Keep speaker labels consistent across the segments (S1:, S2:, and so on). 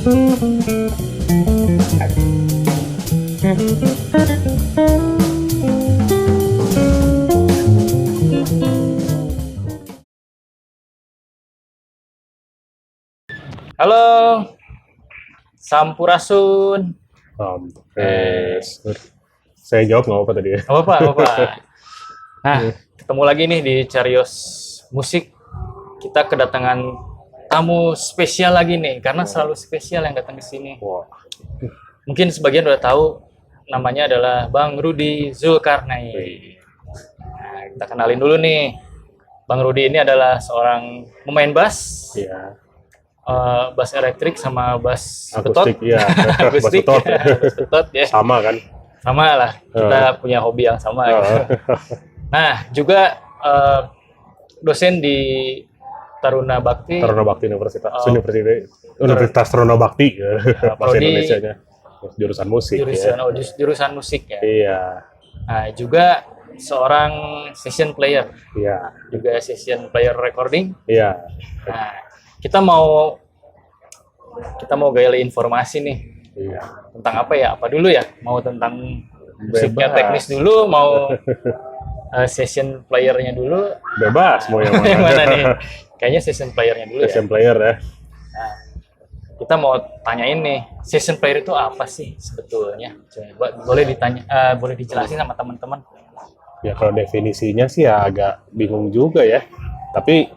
S1: Halo, Sampurasun.
S2: Saya jawab nggak apa tadi ya?
S1: Apa? Nah, ketemu lagi nih di Carios Musik. Kita kedatangan tamu spesial lagi nih, karena selalu spesial yang datang ke sini.
S2: Wah.
S1: Mungkin sebagian udah tahu, namanya adalah Bang Rudi Zulkarnain. Nah, kita kenalin dulu nih. Bang Rudi ini adalah seorang pemain bass.
S2: Iya.
S1: Bass elektrik sama bass
S2: Akustik,
S1: betot.
S2: iya.
S1: Akustik,
S2: Bass betot.
S1: ya, bass betot ya.
S2: Sama kan?
S1: Sama lah, kita punya hobi yang sama. Gitu. Nah, juga dosen di Taruna Bakti
S2: Universitas Taruna Bakti bahasa
S1: prodi
S2: Indonesianya, jurusan musik
S1: jurusan musik ya.
S2: Iya.
S1: Nah, juga seorang session player.
S2: Iya.
S1: Juga session player recording.
S2: Iya.
S1: Nah, kita mau gali informasi nih.
S2: Iya.
S1: Tentang apa ya? Apa dulu ya? Mau tentang musiknya
S2: Bebas.
S1: teknis dulu, mau session playernya dulu.
S2: Bebas mau yang mana?
S1: Yang mana nih? Kayaknya session playernya dulu
S2: Session
S1: ya.
S2: player ya.
S1: Nah, kita mau tanyain nih, session player itu apa sih sebetulnya? Coba boleh dijelasin sama teman-teman.
S2: Ya kalau definisinya sih ya agak bingung juga ya. Tapi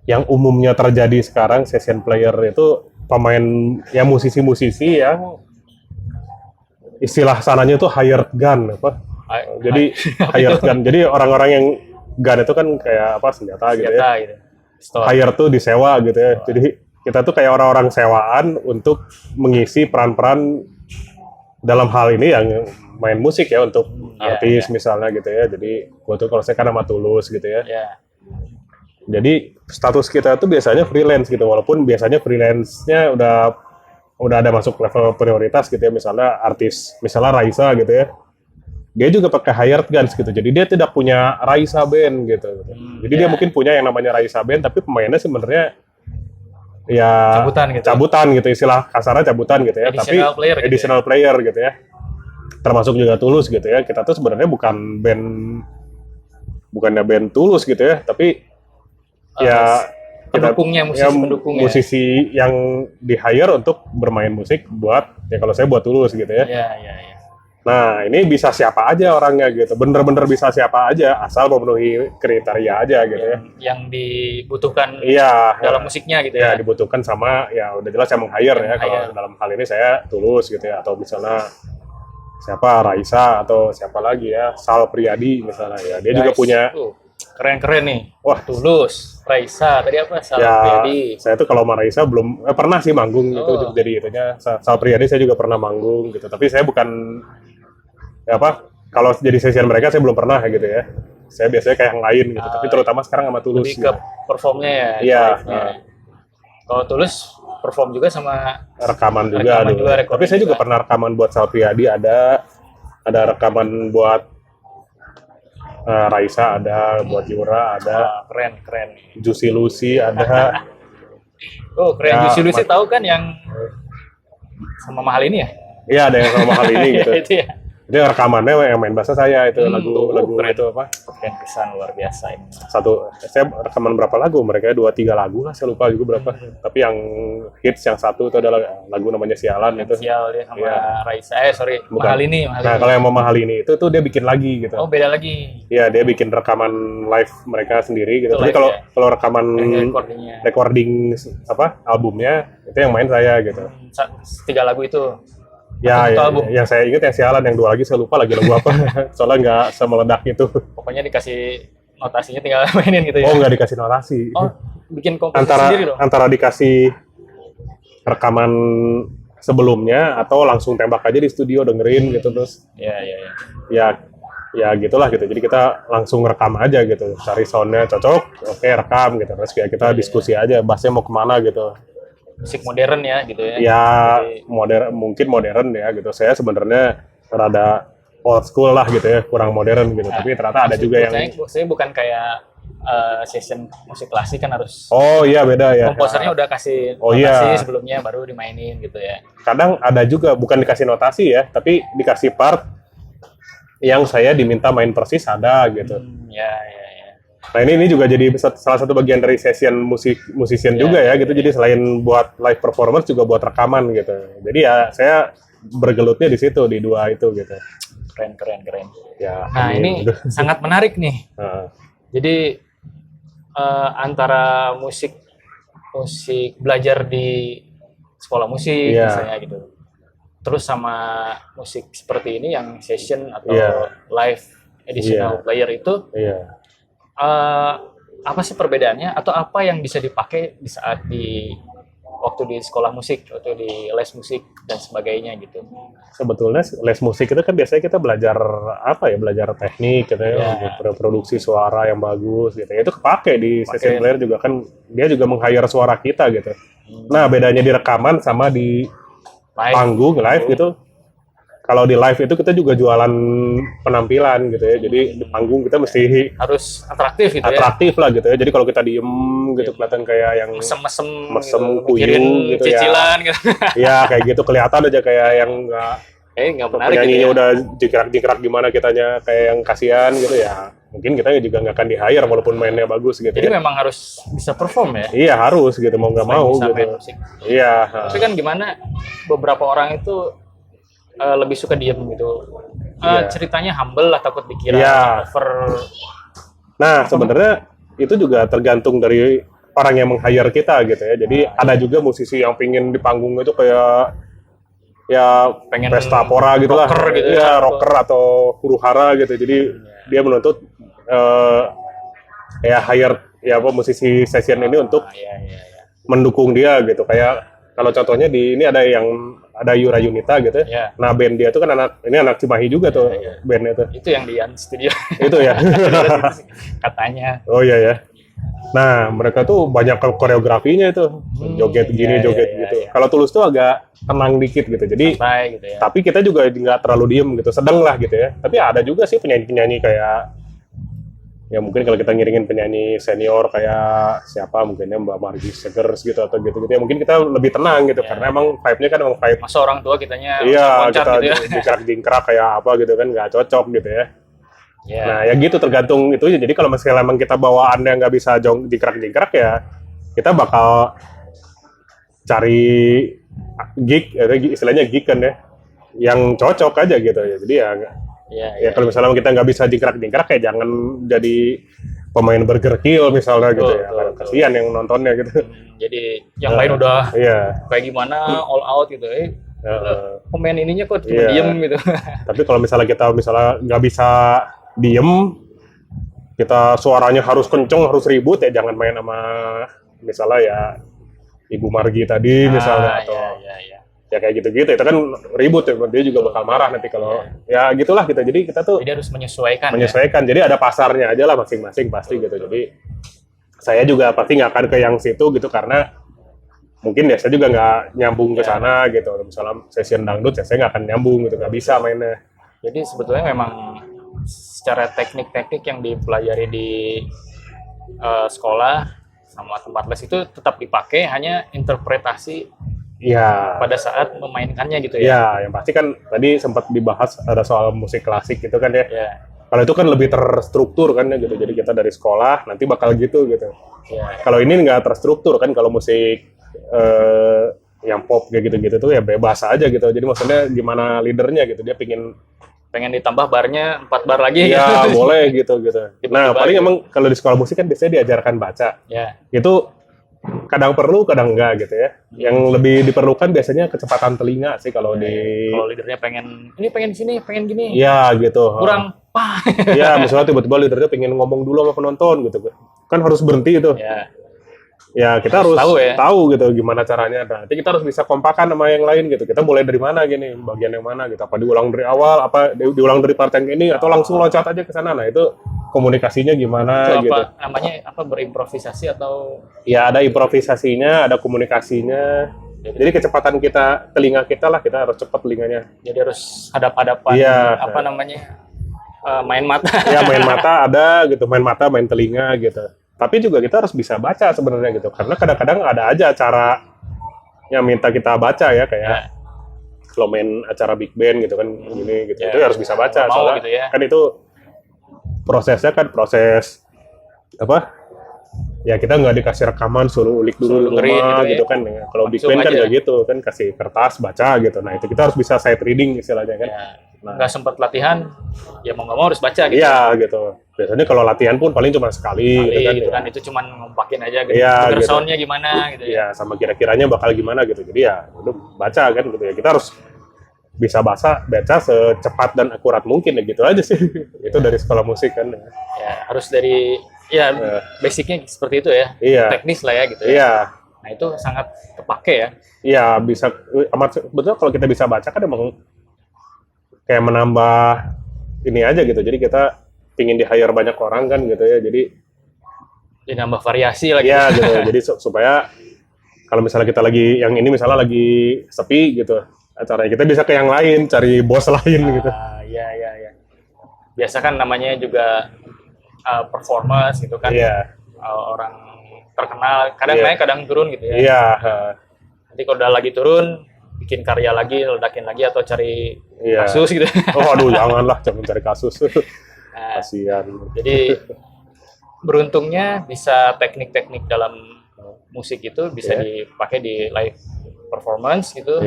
S2: yang umumnya terjadi sekarang session player itu pemain ya musisi-musisi yang istilah sananya itu hired gun apa. Jadi hired gun. Jadi orang-orang yang gun itu kan kayak apa senjata gitu ya.
S1: Gitu.
S2: Hire tuh disewa gitu ya. Jadi kita tuh kayak orang-orang sewaan untuk mengisi peran-peran dalam hal ini yang main musik ya untuk artis misalnya gitu ya. Jadi gua tuh kalau saya kan sama Tulus gitu ya. Jadi status kita tuh biasanya freelance gitu, walaupun biasanya freelance-nya udah ada masuk level prioritas gitu ya, misalnya artis, misalnya Raisa gitu ya. Dia juga pakai hired guns gitu, jadi dia tidak punya Raisa Band gitu. Jadi dia mungkin punya yang namanya Raisa Band, tapi pemainnya sebenarnya ya cabutan gitu, istilah kasarnya cabutan gitu ya.
S1: Additional
S2: tapi
S1: player
S2: additional player gitu ya. Termasuk juga Tulus gitu ya. Kita tuh sebenarnya bukannya band Tulus gitu ya, tapi ya
S1: pendukungnya,
S2: musisi yang di hire untuk bermain musik buat ya kalau saya buat Tulus gitu ya. Nah ini bisa siapa aja orangnya gitu, bener-bener bisa siapa aja asal memenuhi kriteria aja gitu ya.
S1: Yang dibutuhkan dalam musiknya gitu
S2: ya. Dibutuhkan sama ya udah jelas saya meng-hire ya. Kalau dalam hal ini saya Tulus gitu ya, atau misalnya siapa Raisa atau siapa lagi ya, Sal Priadi misalnya ya, dia juga punya.
S1: Keren-keren nih. Wah, Tulus, Raisa, tadi apa? Sal Priadi.
S2: Saya tuh kalau sama Raisa belum pernah sih manggung gitu, jadi itunya Sal Priadi saya juga pernah manggung gitu. Tapi saya bukan kalau jadi session mereka saya belum pernah gitu ya. Saya biasanya kayak yang lain gitu. Tapi terutama sekarang sama Tulus.
S1: Lebih ke performnya ya.
S2: Iya.
S1: Kalau Tulus perform juga sama
S2: rekaman juga tapi saya juga pernah rekaman buat Sal Priadi, ada rekaman buat Raisa, ada buat Yura, ada
S1: keren.
S2: Juicy Lucy ada.
S1: Keren. Juicy Lucy tahu kan yang sama Mahal ini ya?
S2: Iya, ada yang sama Mahal ini gitu.
S1: Itu ya.
S2: Itu rekamannya yang main bahasa saya itu lagu
S1: keren.
S2: Itu apa?
S1: Keren kesan luar biasa ini.
S2: Saya rekaman berapa lagu? Mereka 2-3 lagu lah, saya lupa juga berapa. Tapi yang hits yang satu itu adalah lagu namanya Sialan itu.
S1: Sial dia sama Raisa. Mahal ini.
S2: Nah, kalau yang mau Mahal ini itu tuh dia bikin lagi gitu.
S1: Oh, beda lagi.
S2: Iya, dia bikin rekaman live mereka sendiri gitu. Tapi kalau rekaman recording albumnya itu yang main saya gitu.
S1: 3 lagu itu.
S2: Ya, yang saya ingat yang Sialan, yang 2 lagi saya lupa lagi lagu apa. Soalnya nggak semeledak itu.
S1: Pokoknya dikasih notasinya tinggal mainin gitu ya.
S2: Oh, nggak dikasih notasi.
S1: Oh, bikin komposisi sendiri dong.
S2: Antara dikasih rekaman sebelumnya atau langsung tembak aja di studio dengerin gitu terus. Ya gitulah gitu. Jadi kita langsung rekam aja gitu. Cari soundnya cocok, oke rekam gitu. Terus kayak kita diskusi aja bassnya mau kemana gitu.
S1: Musik modern ya gitu ya.
S2: Ya mungkin modern ya gitu. Saya sebenarnya rada old school lah gitu ya, kurang modern gitu. Tapi ternyata ada juga yang
S1: saya bukan kayak session musik klasik kan harus
S2: Oh iya beda ya.
S1: komposernya udah kasih
S2: Oh,
S1: notasi
S2: iya.
S1: sebelumnya baru dimainin gitu ya.
S2: Kadang ada juga bukan dikasih notasi ya, tapi dikasih part yang saya diminta main persis ada gitu.
S1: Ya, ya, ya.
S2: Nah ini juga jadi salah satu bagian dari session musician
S1: Ya,
S2: juga ya gitu.
S1: ya.
S2: Jadi selain buat live performance juga buat rekaman gitu. Jadi ya saya bergelutnya di situ di dua itu gitu.
S1: Keren, keren, keren.
S2: Ya.
S1: Nah,
S2: amin,
S1: ini
S2: gitu.
S1: sangat menarik nih.
S2: Nah,
S1: Jadi antara musik belajar di sekolah musik
S2: Iya.
S1: misalnya gitu. Terus sama musik seperti ini yang session atau
S2: Iya.
S1: live additional
S2: Iya.
S1: player itu
S2: iya.
S1: apa sih perbedaannya atau apa yang bisa dipakai di saat waktu di sekolah musik atau di les musik dan sebagainya gitu.
S2: Sebetulnya les musik itu kan biasanya kita belajar apa ya, belajar teknik gitu ya,
S1: Ya.
S2: untuk produksi suara yang bagus gitu. Itu kepake di session
S1: Pakai.
S2: player juga kan, dia juga meng-hire suara kita gitu. Nah bedanya di rekaman sama di
S1: Live.
S2: panggung live gitu. Kalau di live itu kita juga jualan penampilan gitu ya. Jadi di panggung kita mesti
S1: Harus atraktif gitu ya.
S2: atraktif lah gitu ya. Jadi kalau kita diem gitu kelihatan kayak yang
S1: Mesem-mesem
S2: Mesem,
S1: gitu,
S2: kuyu
S1: mikirin
S2: gitu ya.
S1: cicilan gitu.
S2: ya kayak gitu kelihatan aja kayak yang
S1: Nggak menarik gitu
S2: penyanyinya
S1: ya.
S2: udah dikrak-dikrak gimana kitanya kayak yang kasihan gitu ya. Mungkin kita juga nggak akan di-hire walaupun mainnya bagus gitu
S1: Jadi
S2: ya.
S1: memang harus bisa perform ya.
S2: Iya harus gitu mau nggak mau
S1: Bisa main
S2: gitu.
S1: musik.
S2: Iya.
S1: Tapi kan gimana beberapa orang itu lebih suka diem gitu.
S2: Iya.
S1: Ceritanya humble lah, takut dikira
S2: Iya.
S1: over.
S2: Nah sebenarnya itu juga tergantung dari orang yang meng-hire kita gitu ya. Jadi ada juga musisi yang pingin di panggung itu kayak ya
S1: Pengen
S2: pesta pora gitu lah.
S1: rocker gitu
S2: ya,
S1: ya,
S2: rocker atau huru hara gitu. Jadi dia menuntut ya hire ya apa musisi session ini untuk
S1: Iya, iya, iya.
S2: mendukung dia gitu. Kayak kalau contohnya di ini ada Yura Yunita gitu.
S1: Iya.
S2: Nah band dia tuh kan anak Cimahi juga tuh
S1: Iya.
S2: bandnya tuh.
S1: Itu yang di studio
S2: Itu ya.
S1: katanya.
S2: Oh iya ya. Nah, mereka tuh banyak koreografinya itu. Joget gini,
S1: iya,
S2: joget
S1: iya,
S2: gitu.
S1: iya.
S2: Kalau Tulus tuh agak tenang dikit gitu. Jadi,
S1: Santai gitu ya.
S2: tapi kita juga nggak terlalu diem gitu. Sedang lah gitu ya. Tapi ada juga sih penyanyi-penyanyi kayak, ya mungkin kalau kita ngiringin penyanyi senior kayak siapa mungkin ya Mbak Margis Segers gitu atau gitu-gitu ya. Mungkin kita lebih tenang gitu.
S1: Iya.
S2: Karena emang vibe-nya kan emang vibe.
S1: Masa orang tua kitanya
S2: Iya,
S1: loncat
S2: kita
S1: gitu ya.
S2: dingkrak-dingkrak kayak apa gitu kan. Nggak cocok gitu ya.
S1: Iya.
S2: Nah ya gitu tergantung itu. Jadi kalau misalnya emang kita bawaannya nggak bisa dingkrak-dingkrak ya kita bakal cari gig, istilahnya gig kan ya, yang cocok aja gitu ya. Jadi ya,
S1: Iya,
S2: ya kalau misalnya kita nggak bisa dingkrak-dingkrak ya jangan jadi pemain Burger Kill misalnya gitu
S1: Betul,
S2: ya.
S1: betul,
S2: Karena
S1: betul.
S2: kasihan yang nontonnya gitu.
S1: Jadi yang lain udah
S2: Iya.
S1: kayak gimana all out gitu. Pemain ininya kok cuma
S2: Iya.
S1: diem gitu.
S2: Tapi kalau misalnya kita nggak bisa diem, kita suaranya harus kenceng, harus ribut ya jangan main sama misalnya ya Ibu Margi tadi misalnya atau
S1: Iya.
S2: ya kayak gitu-gitu itu kan ribut ya, dia juga bakal marah nanti kalau ya gitulah kita. Jadi kita tuh
S1: Jadi harus menyesuaikan. Ya?
S2: menyesuaikan. Jadi ada pasarnya aja lah masing-masing pasti gitu. Jadi saya juga pasti nggak akan ke yang situ gitu karena mungkin ya saya juga nggak nyambung ke sana gitu. Misalnya session dangdut ya saya nggak akan nyambung gitu, nggak bisa mainnya.
S1: Jadi sebetulnya memang secara teknik-teknik yang dipelajari di sekolah sama tempat les itu tetap dipakai, hanya interpretasi
S2: Iya.
S1: pada saat memainkannya gitu ya.
S2: Iya, yang pasti kan tadi sempat dibahas ada soal musik klasik gitu kan ya.
S1: Iya.
S2: Kalau itu kan lebih terstruktur kan ya gitu. Jadi kita dari sekolah nanti bakal gitu gitu.
S1: Iya.
S2: Kalau ini nggak terstruktur kan, kalau musik yang pop kayak gitu-gitu tuh ya bebas aja gitu. Jadi maksudnya gimana leadernya gitu, dia
S1: Pengen ditambah barnya 4 bar lagi.
S2: ya boleh gitu. Nah
S1: Tiba-tiba
S2: paling
S1: gitu.
S2: emang kalau di sekolah musik kan biasanya diajarkan baca.
S1: Ya.
S2: Itu kadang perlu, kadang enggak gitu ya. Yang lebih diperlukan biasanya kecepatan telinga sih kalau di
S1: Kalau leadernya pengen di sini, pengen gini.
S2: ya gitu.
S1: Kurang pah.
S2: Ya, misalnya tiba-tiba leadernya pengen ngomong dulu sama penonton gitu. Kan harus berhenti itu.
S1: Ya.
S2: Ya, kita harus
S1: Harus tahu ya.
S2: tahu gitu gimana caranya. Nah, nanti kita harus bisa kompakan sama yang lain gitu. Kita mulai dari mana gini, bagian yang mana gitu. Apa diulang dari awal, apa diulang dari part yang ini, atau langsung loncat aja ke sana. Nah, itu komunikasinya gimana
S1: Itu
S2: gitu.
S1: apa namanya, berimprovisasi atau
S2: Ya, ada improvisasinya, ada komunikasinya. Jadi kecepatan telinga kita lah, kita harus cepat telinganya.
S1: jadi harus hadap-hadapan
S2: Iya.
S1: apa namanya? main mata.
S2: Ya main mata ada gitu, main mata, main telinga gitu. Tapi juga kita harus bisa baca sebenarnya gitu, karena kadang-kadang ada aja acara yang minta kita baca ya, kayak kalau main acara big band gitu kan, gini gitu, itu harus bisa baca.
S1: Mau
S2: Soalnya
S1: gitu ya.
S2: kan itu prosesnya kan proses apa? Ya kita nggak dikasih rekaman, suruh ulik dulu di rumah gitu kan. Kalau big band kan nggak gitu kan, kasih kertas baca gitu. Nah itu kita harus bisa sight reading istilahnya kan.
S1: Nah, nggak sempat latihan, ya mau nggak mau harus baca gitu.
S2: Iya gitu. Biasanya kalau latihan pun paling cuma sekali gitu kan.
S1: Itu cuma ngompakin aja gitu.
S2: Iya, gitu.
S1: Soundnya gimana gitu ya.
S2: Iya, sama kira-kiranya bakal gimana gitu. Jadi ya udah baca kan gitu ya. Kita harus bisa baca secepat dan akurat mungkin ya gitu aja sih. Itu dari sekolah musik kan.
S1: Ya, harus dari basicnya seperti itu ya.
S2: Iya.
S1: Teknis lah ya gitu ya.
S2: Iya.
S1: Nah, itu sangat kepake ya.
S2: Iya, bisa amat betul kalau kita bisa baca kan emang kayak menambah ini aja gitu. Jadi kita pingin di-hire banyak orang kan gitu ya. Jadi
S1: nambah variasi lagi.
S2: Iya gitu. Jadi supaya kalau misalnya kita lagi yang ini misalnya lagi sepi gitu, acaranya kita bisa ke yang lain, cari bos lain gitu.
S1: Iya. Biasa kan namanya juga performance gitu kan.
S2: Iya.
S1: Orang terkenal, kadang naik kadang turun gitu ya.
S2: Iya.
S1: Nanti kalau udah lagi turun, bikin karya lagi, ledakin lagi atau cari kasus gitu.
S2: Oh aduh jangan cari kasus. Kasihan.
S1: Jadi beruntungnya bisa teknik-teknik dalam musik itu bisa dipakai di live performance gitu.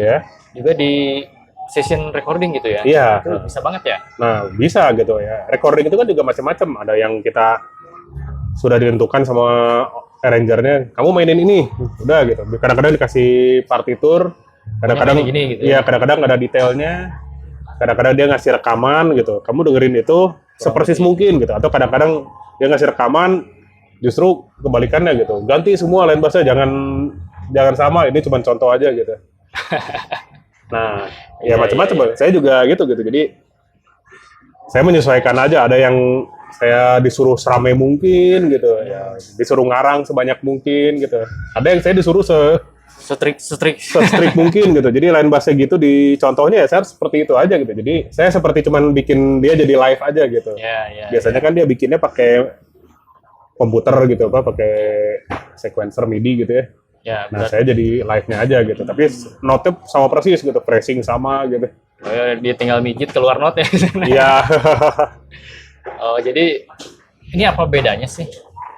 S1: Juga di session recording gitu ya.
S2: Iya.
S1: Itu bisa banget ya.
S2: Nah, bisa gitu ya. Recording itu kan juga macam-macam. Ada yang kita sudah ditentukan sama arrangernya, kamu mainin ini, udah gitu. Kadang-kadang dikasih partitur, kadang-kadang
S1: gini, gitu
S2: iya, kadang-kadang ada detailnya. Kadang-kadang dia ngasih rekaman gitu. Kamu dengerin itu sepersis mungkin gitu. Atau kadang-kadang dia ngasih rekaman justru kebalikannya gitu. Ganti semua line bassnya, jangan sama. Ini cuma contoh aja gitu. Nah, ya macam-macam. Saya juga gitu. Jadi saya menyesuaikan aja. Ada yang saya disuruh seramai mungkin gitu, ya disuruh ngarang sebanyak mungkin gitu. Ada yang saya disuruh strict mungkin gitu. Jadi line bassnya gitu di contohnya ya saya seperti itu aja gitu. Jadi saya seperti cuman bikin dia jadi live aja gitu. Biasanya kan dia bikinnya pakai komputer gitu, pakai sequencer MIDI gitu ya. Nah saya jadi live-nya aja gitu. Tapi note-nya sama persis gitu, phrasing sama gitu.
S1: Dia tinggal mijit keluar note ya.
S2: Iya.
S1: Oh, jadi ini apa bedanya sih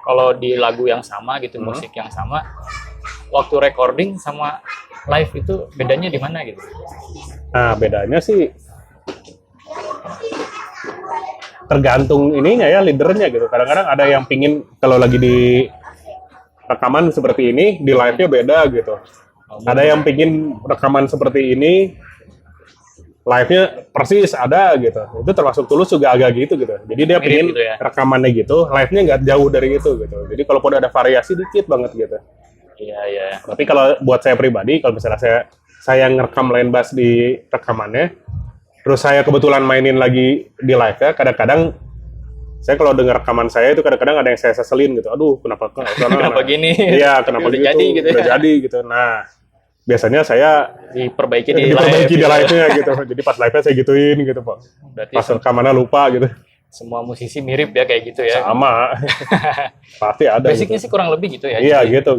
S1: kalau di lagu yang sama gitu, musik yang sama, waktu recording sama live itu bedanya di mana gitu?
S2: Nah, bedanya sih tergantung ininya ya, leadernya gitu. Kadang-kadang ada yang pingin kalau lagi di rekaman seperti ini, di live-nya beda gitu. Ada yang pingin rekaman seperti ini, live-nya persis ada gitu. Itu termasuk Tulus juga agak gitu. Jadi dia pengen gitu ya? Rekamannya gitu, live-nya nggak jauh dari itu gitu. Jadi kalaupun ada variasi dikit banget gitu.
S1: Iya.
S2: Tapi kalau buat saya pribadi, kalau misalnya saya ngerekam line bass di rekamannya, terus saya kebetulan mainin lagi di live-nya, kadang-kadang saya kalau dengar rekaman saya itu kadang-kadang ada yang saya seselin gitu. Aduh, kenapa
S1: gini?
S2: Iya, kenapa gitu? Udah jadi gitu. Nah, biasanya saya
S1: diperbaiki
S2: di live-nya gitu. Jadi pas live-nya saya gituin gitu, Pak.
S1: Berarti
S2: pas rekamannya lupa gitu.
S1: Semua musisi mirip ya kayak gitu ya.
S2: Sama. Pasti ada.
S1: Basicnya gitu sih kurang lebih gitu ya.
S2: Iya, gitu.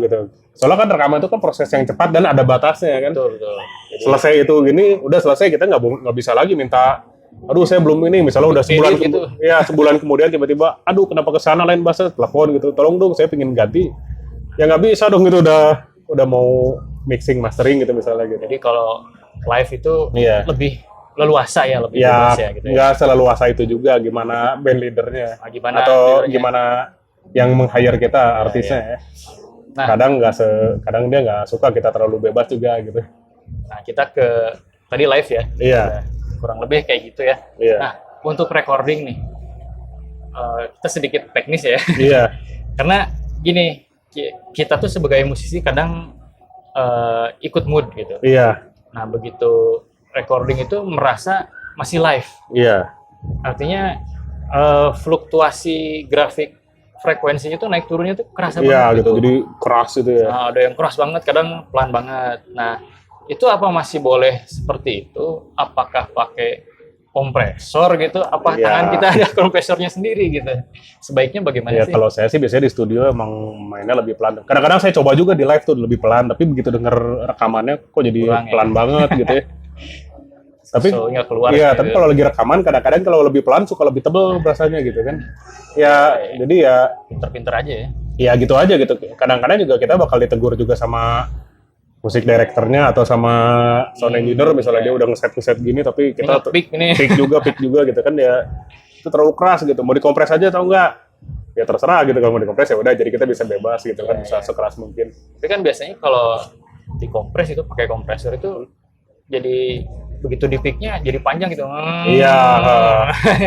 S2: Soalnya kan rekaman itu kan proses yang cepat dan ada batasnya kan.
S1: Betul.
S2: Jadi, selesai itu gini, udah selesai, kita nggak bisa lagi minta, aduh saya belum ini, misalnya udah sebulan gitu. Sebulan kemudian tiba-tiba, aduh kenapa kesana lain bahasa, telepon gitu, tolong dong saya pengen ganti. Ya nggak bisa dong gitu, udah mau mixing mastering gitu misalnya gitu.
S1: Jadi kalau live itu lebih leluasa ya, lebih bebas ya gitu.
S2: Nggak seleluasa itu juga, gimana band leadernya, atau gimana yang meng-hire kita artisnya ya. Nah, kadang dia nggak suka kita terlalu bebas juga gitu.
S1: Nah, kita ke tadi live ya.
S2: Iya.
S1: Kurang lebih kayak gitu ya.
S2: Iya.
S1: Nah, untuk recording nih, kita sedikit teknis ya.
S2: Iya.
S1: Karena gini, kita tuh sebagai musisi kadang ikut mood gitu.
S2: Iya.
S1: Nah, begitu recording itu merasa masih live.
S2: Iya.
S1: Artinya fluktuasi grafik frekuensinya tuh naik turunnya tuh kerasa
S2: banget gitu. Jadi keras gitu ya.
S1: Nah, ada yang keras banget, kadang pelan banget. Nah, itu apa masih boleh seperti itu? Apakah pakai kompresor gitu, apa
S2: Iya.
S1: tangan kita ada kompresornya sendiri gitu. Sebaiknya bagaimana
S2: Ya
S1: sih?
S2: kalau saya sih biasanya di studio emang mainnya lebih pelan. Kadang-kadang saya coba juga di live tuh lebih pelan, tapi begitu denger rekamannya kok jadi
S1: Kurang ya?
S2: pelan banget gitu ya. Tapi
S1: So-nya keluar
S2: iya,
S1: gitu.
S2: tapi kalau lagi rekaman kadang-kadang kalau lebih pelan suka lebih tebel rasanya gitu kan. Ya, jadi ya
S1: Pinter-pinter aja ya.
S2: ya gitu aja gitu. Kadang-kadang juga kita bakal ditegur juga sama musik directornya atau sama sound engineer misalnya dia udah ngeset gini tapi
S1: Ini
S2: kita
S1: nge-pick ini.
S2: pick juga gitu kan ya itu terlalu keras gitu mau dikompres aja atau enggak ya terserah gitu kalau mau dikompres ya udah jadi kita bisa bebas gitu kan bisa sekeras mungkin.
S1: Tapi kan biasanya kalau dikompres itu pakai kompresor itu jadi begitu di pick-nya jadi panjang gitu.
S2: Iya,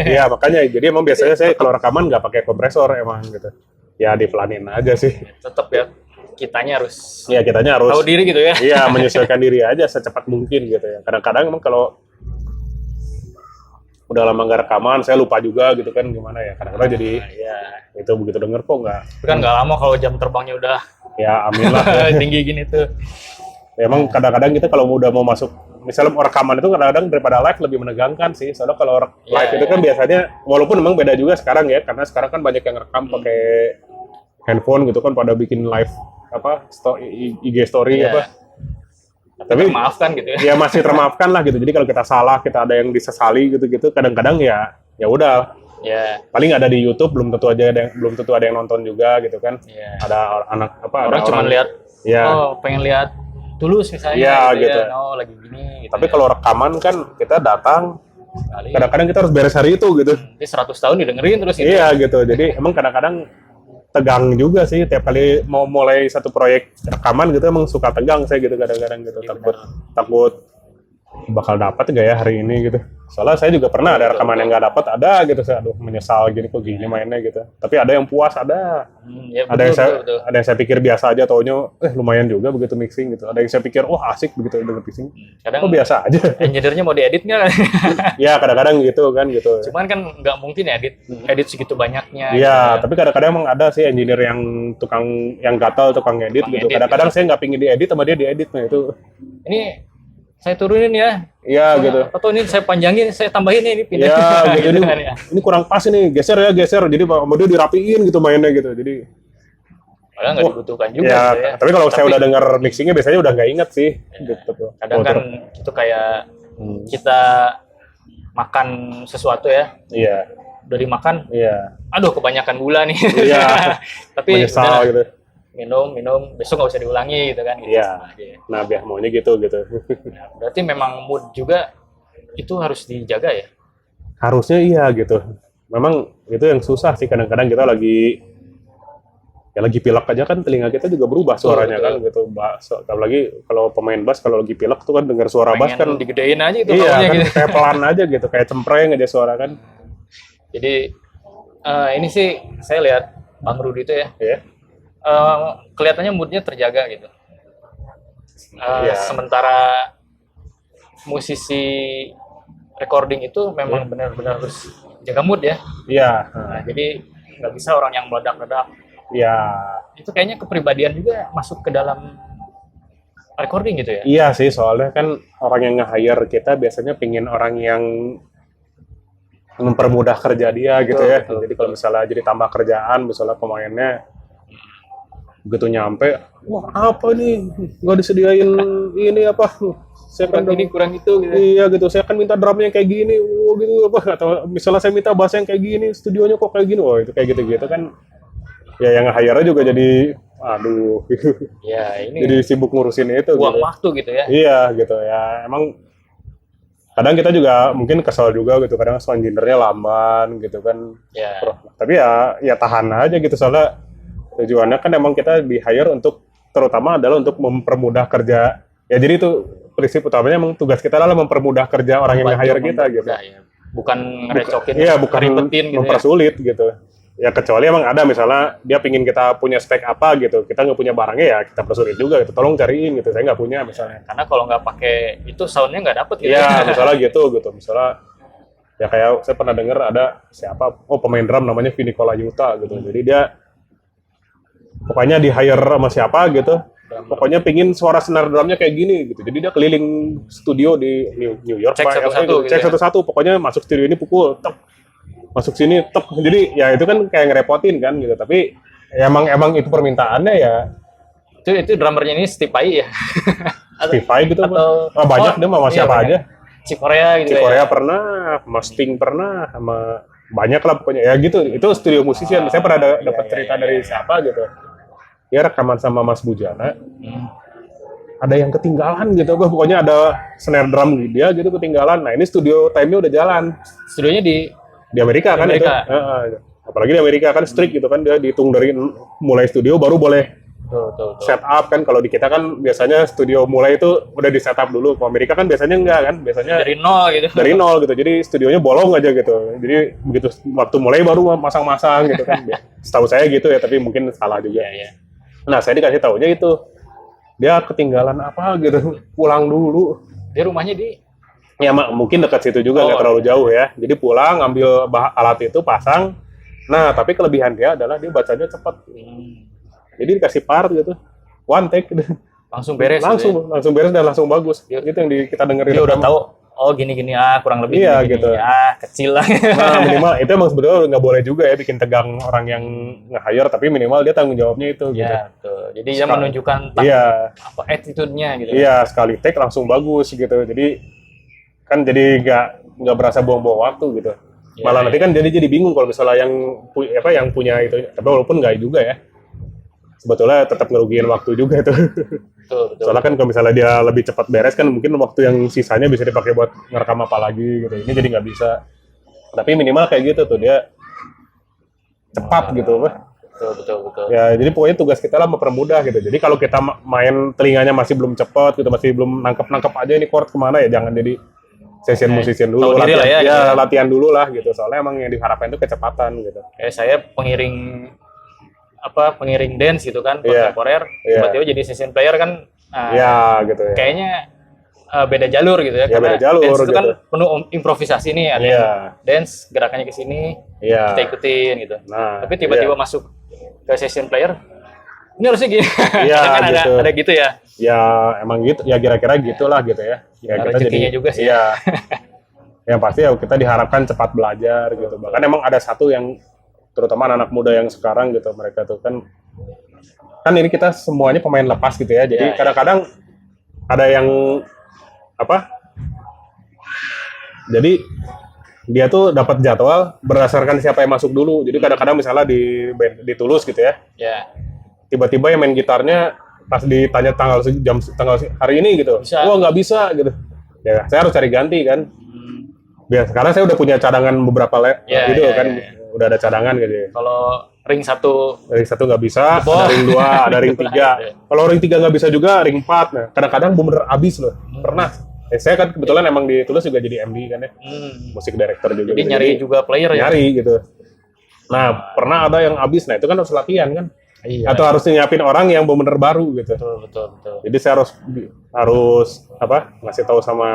S2: iya makanya jadi emang biasanya saya kalau rekaman nggak pakai kompresor emang gitu ya dipelanin aja sih.
S1: Tetap ya kitanya harus
S2: Iya kitanya harus
S1: tahu diri gitu ya.
S2: iya menyesuaikan diri aja secepat mungkin gitu ya. Kadang-kadang emang kalau udah lama nggak rekaman, saya lupa juga gitu kan gimana ya. Kadang-kadang jadi
S1: Iya.
S2: itu begitu denger kok nggak.
S1: Tapi kan nggak lama kalau jam terbangnya udah
S2: Ya amin lah. Ya.
S1: tinggi gini tuh.
S2: Emang kadang-kadang kita kalau udah mau masuk, misalnya rekaman itu kadang-kadang daripada live lebih menegangkan sih. Soalnya kalau live itu kan biasanya, walaupun memang beda juga sekarang ya, karena sekarang kan banyak yang rekam pakai handphone gitu kan, pada bikin live apa IG story
S1: Iya.
S2: apa. Tapi
S1: Maafkan gitu ya.
S2: ya masih termaafkan lah gitu. Jadi kalau kita salah, kita ada yang disesali gitu-gitu, kadang-kadang ya udah
S1: Ya.
S2: paling ada di YouTube belum tentu ada yang nonton juga gitu kan.
S1: Iya.
S2: Ada anak apa
S1: Orang
S2: ada
S1: cuma lihat
S2: ya.
S1: oh pengen lihat Tulus misalnya
S2: Iya, gitu.
S1: ya. Oh lagi gini gitu.
S2: Tapi
S1: ya.
S2: kalau rekaman kan kita datang
S1: Sekali.
S2: kadang-kadang kita harus beres hari itu gitu.
S1: Nanti 100 tahun didengerin terus gitu.
S2: Iya gitu. Jadi emang kadang-kadang tegang juga sih tiap kali mau mulai satu proyek rekaman gitu emang suka tegang saya gitu kadang-kadang gitu
S1: Iya,
S2: takut bakal dapat gak ya hari ini gitu. Soalnya saya juga pernah ada rekaman yang nggak dapat ada gitu saya aduh menyesal gini kok gini mainnya gitu. Tapi ada yang puas ada.
S1: Ya,
S2: Ada yang
S1: betul.
S2: ada yang saya pikir biasa aja taunya lumayan juga begitu mixing gitu. Ada yang saya pikir wah asik begitu denger mixing.
S1: Kadang
S2: Kok biasa aja.
S1: engineer-nya mau diedit nggak?
S2: Ya kadang-kadang gitu kan gitu.
S1: Cuman kan nggak mungkin edit segitu banyaknya.
S2: Iya,
S1: gitu.
S2: tapi kadang-kadang emang ada sih engineer yang yang gatal tukang edit
S1: Tukang
S2: gitu.
S1: edit,
S2: Kadang-kadang saya nggak pingin diedit sama dia diedit nah itu.
S1: Ini saya turunin ya.
S2: Iya gitu.
S1: Atau ini saya panjangin, saya tambahin ini pindah.
S2: Iya, gitu.
S1: kan ya.
S2: Ini kurang pas ini, geser. Jadi sama dia dirapiin gitu mainnya gitu. Jadi
S1: Padahal nggak dibutuhkan juga
S2: ya,
S1: gitu ya.
S2: tapi kalau saya udah dengar mixingnya biasanya udah nggak inget sih. Gitu.
S1: Kadang kan itu kayak kita makan sesuatu ya,
S2: Iya,
S1: udah dimakan,
S2: iya.
S1: aduh kebanyakan gula nih.
S2: Iya.
S1: Tapi
S2: Menyesal
S1: udahlah,
S2: gitu.
S1: minum, besok nggak usah diulangi gitu kan. Gitu.
S2: Iya. Nah, biar maunya gitu.
S1: Nah, berarti memang mood juga itu harus dijaga ya.
S2: Harusnya iya gitu. Memang itu yang susah sih kadang-kadang kita lagi pilek aja kan telinga kita juga berubah suaranya
S1: Betul.
S2: kan gitu. Apalagi kalau pemain bass kalau lagi pilek tuh kan dengar suara bass kan
S1: digedein aja itu
S2: iya
S1: baunya
S2: kan
S1: gitu.
S2: kayak pelan aja gitu, kayak cempreng aja suara kan.
S1: Jadi ini sih saya lihat Bang Rudi itu ya,
S2: Iya.
S1: kelihatannya moodnya terjaga gitu.
S2: Iya.
S1: Sementara musisi recording itu memang benar-benar harus jaga mood ya.
S2: Iya.
S1: Nah, jadi nggak bisa orang yang meledak-ledak.
S2: Iya.
S1: Itu kayaknya kepribadian juga masuk ke dalam recording gitu ya.
S2: Iya sih, soalnya kan orang yang nge-hire kita biasanya pingin orang yang mempermudah kerja dia gitu ya.
S1: Betul.
S2: Jadi kalau misalnya jadi tambah kerjaan, misalnya pemainnya begitu nyampe, wah apa nih, nggak disediain ini apa? Saya kan
S1: kurang itu gitu.
S2: iya gitu, saya kan minta drumnya kayak gini, gitu apa? Atau misalnya saya minta bass yang kayak gini, studionya kok kayak gini, wah itu kayak gitu-gitu kan. Ya yang nge-hire juga jadi, aduh,
S1: Ya ini
S2: jadi sibuk ngurusin itu.
S1: buang
S2: gitu.
S1: waktu gitu ya.
S2: Iya gitu ya, emang kadang kita juga mungkin kesal juga gitu, kadang sound engineer-nya lamban gitu kan.
S1: Ya.
S2: Tapi ya tahan aja gitu, soalnya tujuannya kan emang kita di hire untuk terutama adalah untuk mempermudah kerja. Ya jadi itu prinsip utamanya emang tugas kita adalah mempermudah kerja orang yang nge-hire kita gitu.
S1: Ya. Bukan ngerecokin,
S2: Iya, bukan
S1: ribetin gitu ya.
S2: mempersulit gitu. Ya kecuali emang ada misalnya dia pingin kita punya spek apa gitu, kita nggak punya barangnya ya kita persulit juga gitu, tolong cariin gitu, saya nggak punya misalnya.
S1: Karena kalau nggak pakai itu soundnya nggak dapet gitu.
S2: Iya, misalnya gitu, misalnya ya kayak saya pernah dengar ada siapa, pemain drum namanya Vini Yuta gitu, jadi dia pokoknya di hire sama siapa gitu, pokoknya pingin suara snare drumnya kayak gini gitu. Jadi dia keliling studio di New York,
S1: Cek satu-satu gitu
S2: cek
S1: ya.
S2: satu-satu. Pokoknya masuk studio ini pukul, tep, masuk sini, tep. Jadi ya itu kan kayak ngerepotin kan gitu. Tapi ya emang itu permintaannya ya.
S1: Itu drummernya ini Steve Vai ya.
S2: Steve Vai gitu
S1: atau
S2: banyak dia sama siapa
S1: banyak.
S2: aja.
S1: Cik Korea gitu
S2: Di
S1: ya.
S2: Korea pernah, sama Sting pernah, sama banyak lah pokoknya. Ya gitu, itu studio musician. Saya pernah dapat cerita dari siapa gitu. Dia rekaman sama Mas Bujana. Ada yang ketinggalan gitu, pokoknya ada snare drum dia gitu ketinggalan. Nah ini studio time-nya udah jalan.
S1: Studionya di
S2: Amerika kan
S1: Amerika.
S2: itu. Apalagi di Amerika kan strict gitu kan, dia dihitung dari mulai studio baru boleh
S1: Tuh.
S2: set up kan. Kalau di kita kan biasanya studio mulai itu udah di set up dulu. Kalau Amerika kan biasanya enggak kan, biasanya
S1: dari nol gitu.
S2: dari nol gitu. Jadi studionya bolong aja gitu. Jadi begitu waktu mulai baru masang-masang gitu kan. Setahu saya gitu ya, tapi mungkin salah juga.
S1: Iya.
S2: Nah saya dikasih taunya itu dia ketinggalan apa gitu, pulang dulu.
S1: Dia rumahnya di
S2: Ya mungkin dekat situ juga, nggak terlalu jauh ya. Jadi pulang ngambil alat itu pasang. Nah tapi kelebihan dia adalah dia bacanya cepat. Jadi dikasih part gitu, one take gitu.
S1: langsung beres.
S2: Langsung beres dan langsung bagus. Itu yang kita dengerin.
S1: Dia udah tahu. Oh gini kurang lebih
S2: Iya,
S1: gini,
S2: gitu.
S1: Kecil lah.
S2: Nah minimal itu emang sebetulnya nggak boleh juga ya bikin tegang orang yang nge-hire, tapi minimal dia tanggung jawabnya itu. Gitu.
S1: Ya betul. Jadi dia menunjukkan apa attitude-nya gitu.
S2: Iya, sekali take langsung bagus gitu. Jadi kan jadi nggak berasa buang-buang waktu gitu. Malah nanti kan jadi bingung kalau misalnya yang punya itu, tapi walaupun nggak juga ya. Sebetulnya tetap ngerugiin waktu juga itu.
S1: Betul.
S2: Soalnya kan kalau misalnya dia lebih cepat beres kan mungkin waktu yang sisanya bisa dipakai buat ngerekam apa lagi gitu. Ini jadi nggak bisa. Tapi minimal kayak gitu tuh dia cepat gitu.
S1: Betul.
S2: Ya jadi pokoknya tugas kita lah mempermudah gitu. Jadi kalau kita main telinganya masih belum cepat gitu, masih belum nangkep aja ini chord kemana ya, jangan jadi session musician dulu, latihan dulu lah gitu. Soalnya emang yang diharapkan itu kecepatan gitu.
S1: Saya pengiring dance gitu kan, kontemporer, tiba-tiba jadi session player kan,
S2: gitu ya.
S1: Kayaknya beda jalur gitu ya, karena
S2: beda jalur,
S1: dance itu
S2: gitu.
S1: kan penuh improvisasi nih, ada yang dance gerakannya ke sini, kita ikutin gitu.
S2: Nah,
S1: tapi tiba-tiba masuk ke session player, ini harusnya gini, kan
S2: gitu.
S1: ada gitu ya.
S2: Ya emang gitu, ya kira-kira gitulah gitu ya. Ya kita
S1: rezekinya juga sih.
S2: Iya. Yang pasti ya kita diharapkan cepat belajar gitu. Bahkan emang ada satu yang terutama anak muda yang sekarang gitu, mereka tuh kan ini kita semuanya pemain lepas gitu ya. Jadi kadang-kadang ada yang jadi dia tuh dapat jadwal berdasarkan siapa yang masuk dulu. Jadi kadang-kadang misalnya di Tulus gitu ya. Tiba-tiba yang main gitarnya pas ditanya tanggal hari ini gitu. Wah, nggak bisa gitu. Ya, saya harus cari ganti kan. Sekarang saya udah punya cadangan beberapa kan. Udah ada cadangan gitu ya.
S1: Kalau ring satu
S2: nggak bisa, ada ring 2, ada ring 3. Kalau ring 3 nggak bisa juga, ring 4. Nah, kadang-kadang bener abis loh. Pernah. Saya kan kebetulan emang di Tulus juga jadi MD kan ya. Musik director juga.
S1: Jadi nyari juga player ya?
S2: Nyari gitu. Nah, pernah ada yang abis. Nah, itu kan harus latihan kan. Atau harus nyiapin orang yang bener baru gitu.
S1: Betul.
S2: Jadi saya harus ngasih tahu sama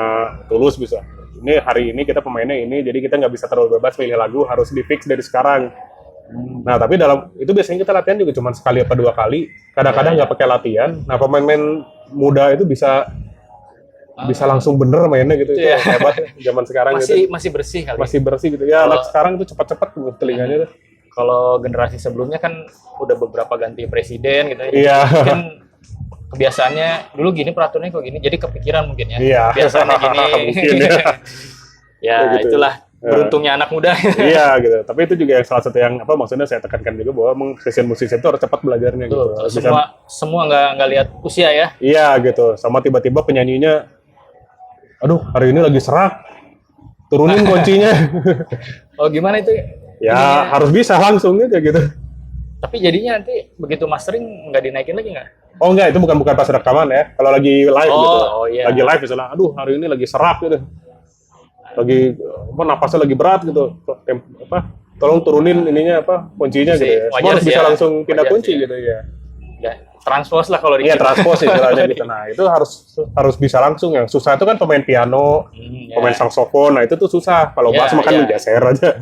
S2: Tulus bisa. Ini hari ini kita pemainnya ini, jadi kita nggak bisa terlalu bebas pilih lagu, harus di fix dari sekarang. Nah tapi dalam itu biasanya kita latihan juga cuma sekali apa 2 kali, kadang-kadang nggak pakai latihan. Nah pemain-pemain muda itu bisa langsung bener mainnya gitu, itu hebat zaman sekarang
S1: masih bersih kali.
S2: Masih bersih gitu ya. Anak sekarang itu cepat-cepat telinganya tuh.
S1: Kalau generasi sebelumnya kan udah beberapa ganti presiden gitu ya.
S2: Iya.
S1: Mungkin kebiasaannya dulu gini, peraturannya kok gini, jadi kepikiran mungkin ya.
S2: Iya.
S1: Biasanya gini.
S2: Mungkin ya.
S1: Gitu. Itulah beruntungnya anak muda.
S2: Iya gitu. Tapi itu juga yang salah satu yang maksudnya saya tekankan juga bahwa session musisi itu harus cepat belajarnya gitu.
S1: Semua nggak lihat usia ya.
S2: Iya gitu. Sama tiba-tiba penyanyinya, aduh hari ini lagi serak, turunin kuncinya.
S1: Oh gimana itu?
S2: Ya harus bisa langsung gitu.
S1: Tapi jadinya nanti begitu mastering nggak dinaikin lagi nggak?
S2: Oh enggak, itu bukan pas rekaman ya. Kalau lagi live gitu.
S1: Iya.
S2: Lagi live misalnya, aduh hari ini lagi serak gitu. Lagi napasnya lagi berat gitu. Tolong turunin ininya kuncinya gitu ya. Semua harus bisa langsung pindah kunci gitu ya.
S1: Ya, transpose lah kalau
S2: Iya, transpose istilahnya gitu. Nah, itu harus bisa langsung. Yang susah itu kan pemain piano, pemain saksofon. Nah, itu tuh susah. Kalau bass makan geser aja.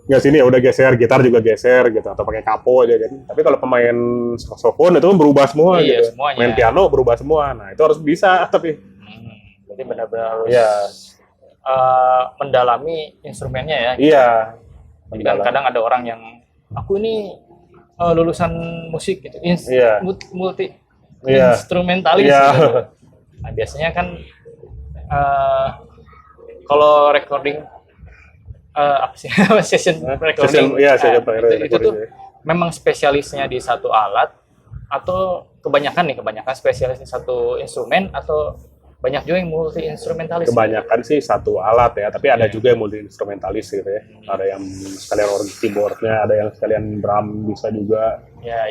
S2: nggak sini ya udah geser, gitar juga geser gitu atau pakai kapo aja kan. Tapi kalau pemain saxophone itu kan berubah semua
S1: Iya,
S2: gitu.
S1: semuanya.
S2: Main piano berubah semua. Nah, itu harus bisa tapi
S1: Jadi benar-benar harus
S2: Iya.
S1: mendalami instrumennya ya.
S2: iya.
S1: Jadi kan kadang ada orang yang aku ini lulusan musik gitu,
S2: Iya.
S1: multi
S2: Iya.
S1: instrumentalis
S2: Iya.
S1: gitu. Nah, biasanya kan kalau recording apa sih session recording,
S2: Iya, session
S1: itu tuh
S2: recording.
S1: memang spesialisnya di satu alat atau kebanyakan spesialis di satu instrumen atau banyak juga yang multi instrumentalis.
S2: Kebanyakan sih satu alat ya, tapi ada juga yang multi instrumentalis gitu ya. Ada yang sekalian organ keyboardnya, ada yang sekalian drum bisa juga.
S1: Ya.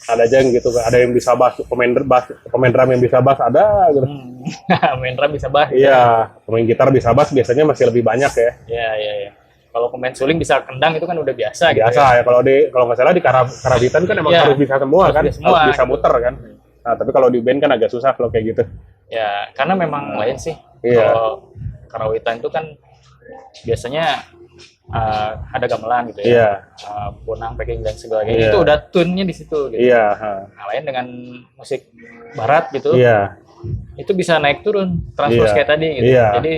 S2: Ada aja yang gitu, ada yang bisa bass, pemain drum yang bisa bass ada gitu.
S1: Main drum bisa bass.
S2: Iya, pemain gitar bisa bass biasanya masih lebih banyak ya.
S1: Ya. Kalau pemain suling bisa kendang itu kan udah biasa gitu.
S2: Biasa ya, kalau nggak salah di karabitan kan emang
S1: Iya,
S2: harus bisa semua
S1: harus
S2: kan,
S1: bisa semua,
S2: harus bisa
S1: gitu.
S2: muter kan. Nah, tapi kalau di band kan agak susah kalau kayak gitu.
S1: Ya, karena memang lain sih.
S2: Iya.
S1: Kalau karawitan itu kan biasanya ada gamelan gitu ya.
S2: Iya.
S1: Punang, packing dan sebagainya.
S2: Iya.
S1: Itu udah tune-nya di situ gitu.
S2: Iya,
S1: Nah, lain dengan musik barat gitu.
S2: iya,
S1: Itu bisa naik turun, transpose
S2: Iya.
S1: kayak tadi gitu.
S2: Iya.
S1: Jadi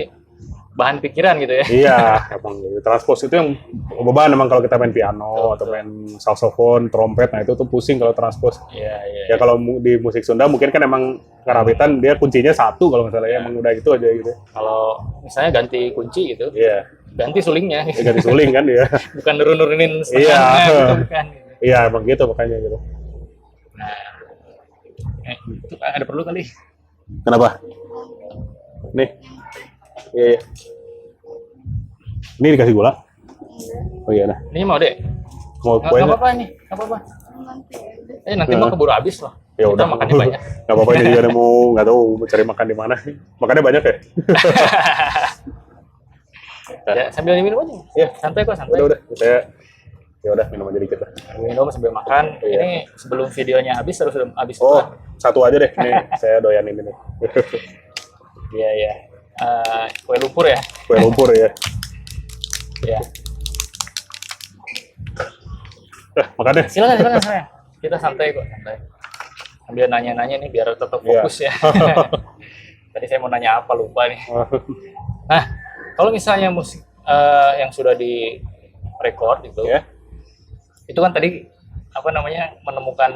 S1: bahan pikiran gitu ya.
S2: iya. Emang gitu. Transpose itu yang beban emang kalau kita main piano atau main saxophone, trompet, nah itu tuh pusing kalau transpose.
S1: Iya.
S2: Ya kalau di musik Sunda mungkin kan emang karawitan dia kuncinya satu kalau nggak salah ya, emang udah itu aja gitu.
S1: Kalau misalnya ganti kunci gitu,
S2: Iya,
S1: ganti sulingnya.
S2: ya ganti suling kan dia.
S1: Bukan nurunin
S2: Iya.
S1: setengahnya gitu bukan.
S2: Iya, emang gitu makanya gitu.
S1: Nah, itu ada perlu kali.
S2: Kenapa? Nih. Iya. Ini dikasih gula? Oh iya, nah.
S1: Ini mau deh.
S2: Mau
S1: Nggak
S2: kuenya?
S1: apa-apa nih, nggak apa-apa. Nanti mau keburu habis loh.
S2: Ya
S1: Kita
S2: udah.
S1: makannya banyak.
S2: Nggak apa-apa, ini juga ada mau nggak tahu mau cari makan di mana. Makannya banyak ya?
S1: Ya, sambil minum aja.
S2: Iya.
S1: Santai kok, santai.
S2: Udah. Saya ya udah minum aja dikit lah.
S1: Minum sambil makan.
S2: Iya.
S1: Ini sebelum videonya habis harus sudah habis.
S2: Oh, satu aja deh. Nih, saya doyan ini nih.
S1: Iya. Kue lumpur ya.
S2: Kue lumpur ya.
S1: Iya.
S2: Makan deh.
S1: Silakan saya. Kita santai kok, santai. Sambil nanya-nanya nih biar tetap
S2: Iya.
S1: fokus ya. Tadi saya mau nanya apa lupa nih. Nah, kalau misalnya musik yang sudah di record gitu,
S2: Ya.
S1: itu kan tadi apa namanya menemukan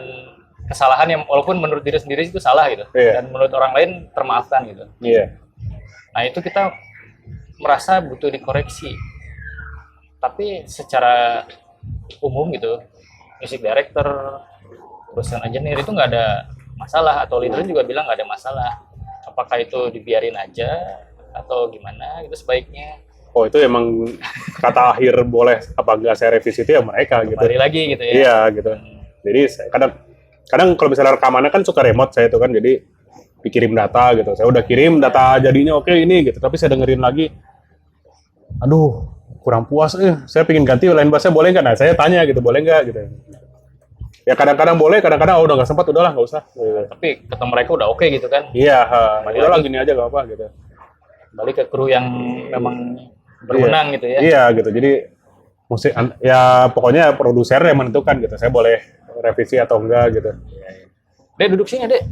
S1: kesalahan yang walaupun menurut diri sendiri itu salah gitu,
S2: Iya.
S1: dan menurut orang lain termaafkan gitu.
S2: Iya.
S1: Nah itu kita merasa butuh dikoreksi, tapi secara umum gitu, music director, terus sound engineer itu nggak ada masalah, atau leader juga bilang nggak ada masalah. Apakah itu dibiarin aja atau gimana gitu sebaiknya?
S2: Oh, itu emang kata akhir boleh apa enggak saya revisi itu ya mereka gitu.
S1: Kembali lagi gitu ya.
S2: Iya gitu. Jadi kadang kalau misalnya rekamannya kan suka remote saya itu kan, jadi dikirim data gitu. Saya udah kirim data jadinya oke ini gitu, tapi saya dengerin lagi, aduh kurang puas. Saya pengen ganti line bassnya boleh nggak? Nah saya tanya gitu, boleh nggak gitu. Ya kadang-kadang boleh, kadang-kadang udah nggak sempat, udahlah nggak usah. Gitu.
S1: Tapi kata mereka udah oke gitu kan.
S2: Iya,
S1: Balik
S2: udahlah
S1: lagi.
S2: gini aja nggak apa gitu.
S1: Balik ke kru yang memang berwenang gitu ya.
S2: Iya gitu. Jadi musik ya pokoknya produser yang menentukan gitu. Saya boleh revisi atau enggak gitu.
S1: Dek duduk sini dek.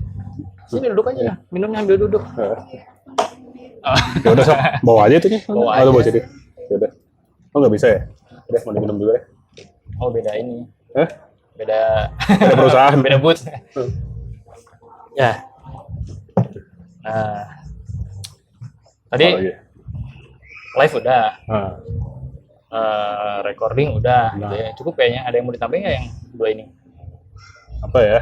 S1: Sini duduk aja. Minumnya ambil duduk. Oh.
S2: Ya udah sok, bawa aja itu nih.
S1: Bawa
S2: Atau
S1: aja.
S2: bawa jadi. Ya udah. Oh nggak bisa ya? Udah mau diminum dulu ya.
S1: Oh beda ini.
S2: Hah?
S1: Beda
S2: Ada perusahaan.
S1: beda booth. Ya. Nah. Tadi
S2: Oh, iya.
S1: live udah,
S2: Nah,
S1: recording udah,
S2: Nah.
S1: gitu ya. Cukup kayaknya. Ada yang mau ditambahin nggak yang dua ini?
S2: apa ya?